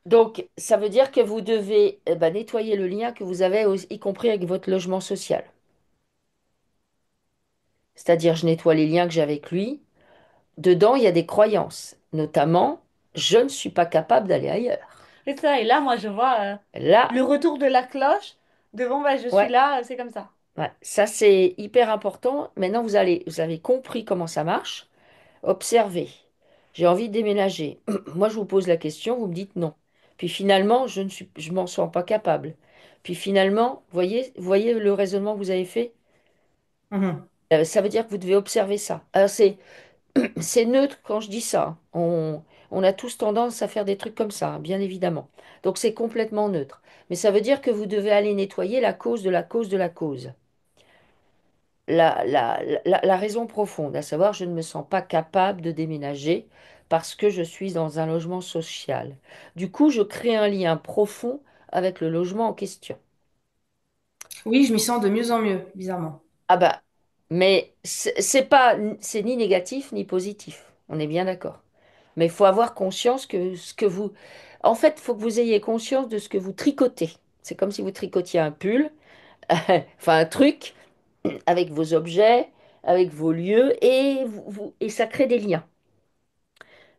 Donc, ça veut dire que vous devez nettoyer le lien que vous avez, y compris avec votre logement social. C'est-à-dire, je nettoie les liens que j'ai avec lui. Dedans, il y a des croyances, notamment, je ne suis pas capable d'aller ailleurs. Et ça, et là, moi, je vois Là, le retour de la cloche de bon, bah, je suis ouais, là, c'est comme ça. Ouais, ça, c'est hyper important. Maintenant, vous avez compris comment ça marche. Observez. J'ai envie de déménager. Moi, je vous pose la question, vous me dites non. Puis finalement, je m'en sens pas capable. Puis finalement, voyez le raisonnement que vous avez fait. Mhm. Ça veut dire que vous devez observer ça. Alors, c'est neutre quand je dis ça. On a tous tendance à faire des trucs comme ça, hein, bien évidemment. Donc, c'est complètement neutre. Mais ça veut dire que vous devez aller nettoyer la cause de la cause de la cause. La raison profonde, à savoir, je ne me sens pas capable de déménager parce que je suis dans un logement social. Du coup, je crée un lien profond avec le logement en question. Oui, je m'y sens de mieux en mieux, bizarrement. Ah bah, mais c'est pas, c'est ni négatif ni positif. On est bien d'accord. Mais il faut avoir conscience que ce que vous, en fait, il faut que vous ayez conscience de ce que vous tricotez. C'est comme si vous tricotiez un pull, enfin un truc, avec vos objets, avec vos lieux, et, et ça crée des liens.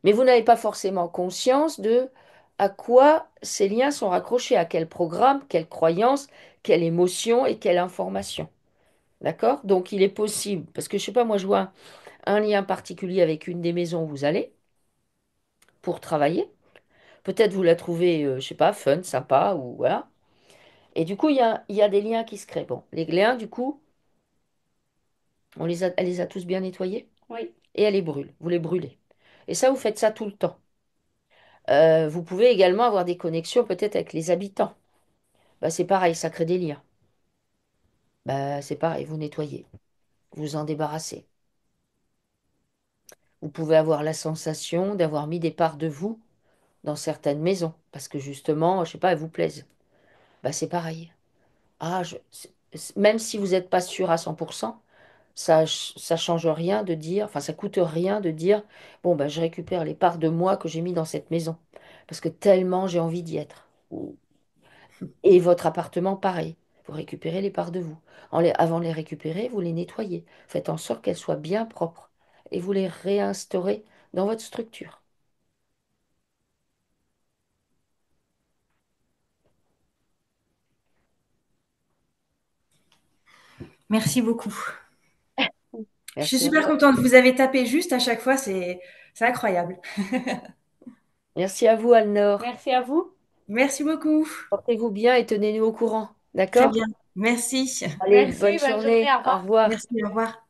Mais vous n'avez pas forcément conscience de à quoi ces liens sont raccrochés, à quel programme, quelle croyance, quelle émotion et quelle information. D'accord? Donc il est possible, parce que je sais pas, moi je vois un lien particulier avec une des maisons où vous allez pour travailler. Peut-être vous la trouvez, je sais pas, fun, sympa, ou voilà. Et du coup, il y a des liens qui se créent. Bon, les liens, du coup, elle les a tous bien nettoyés Oui, et elle les brûle. Vous les brûlez. Et ça, vous faites ça tout le temps. Vous pouvez également avoir des connexions peut-être avec les habitants. Bah, c'est pareil, ça crée des liens. Bah, c'est pareil, vous nettoyez, vous en débarrassez. Vous pouvez avoir la sensation d'avoir mis des parts de vous dans certaines maisons, parce que justement, je sais pas, elles vous plaisent. Bah, c'est pareil. Ah, même si vous n'êtes pas sûr à 100%, ça change rien de dire, enfin, ça coûte rien de dire, bon, bah, je récupère les parts de moi que j'ai mis dans cette maison, parce que tellement j'ai envie d'y être. Et votre appartement, pareil. Vous récupérez les parts de vous. Avant de les récupérer, vous les nettoyez. Faites en sorte qu'elles soient bien propres. Et vous les réinstaurez dans votre structure. Merci beaucoup. Je suis Merci à super vous. contente. Vous avez tapé juste à chaque fois, c'est incroyable. Merci à vous, Alnor. merci à vous. Merci beaucoup. Portez-vous bien et tenez-nous au courant. Très D'accord? bien. Merci. Allez, bonne Merci, bonne journée, journée. au Au revoir. revoir. Merci, au revoir.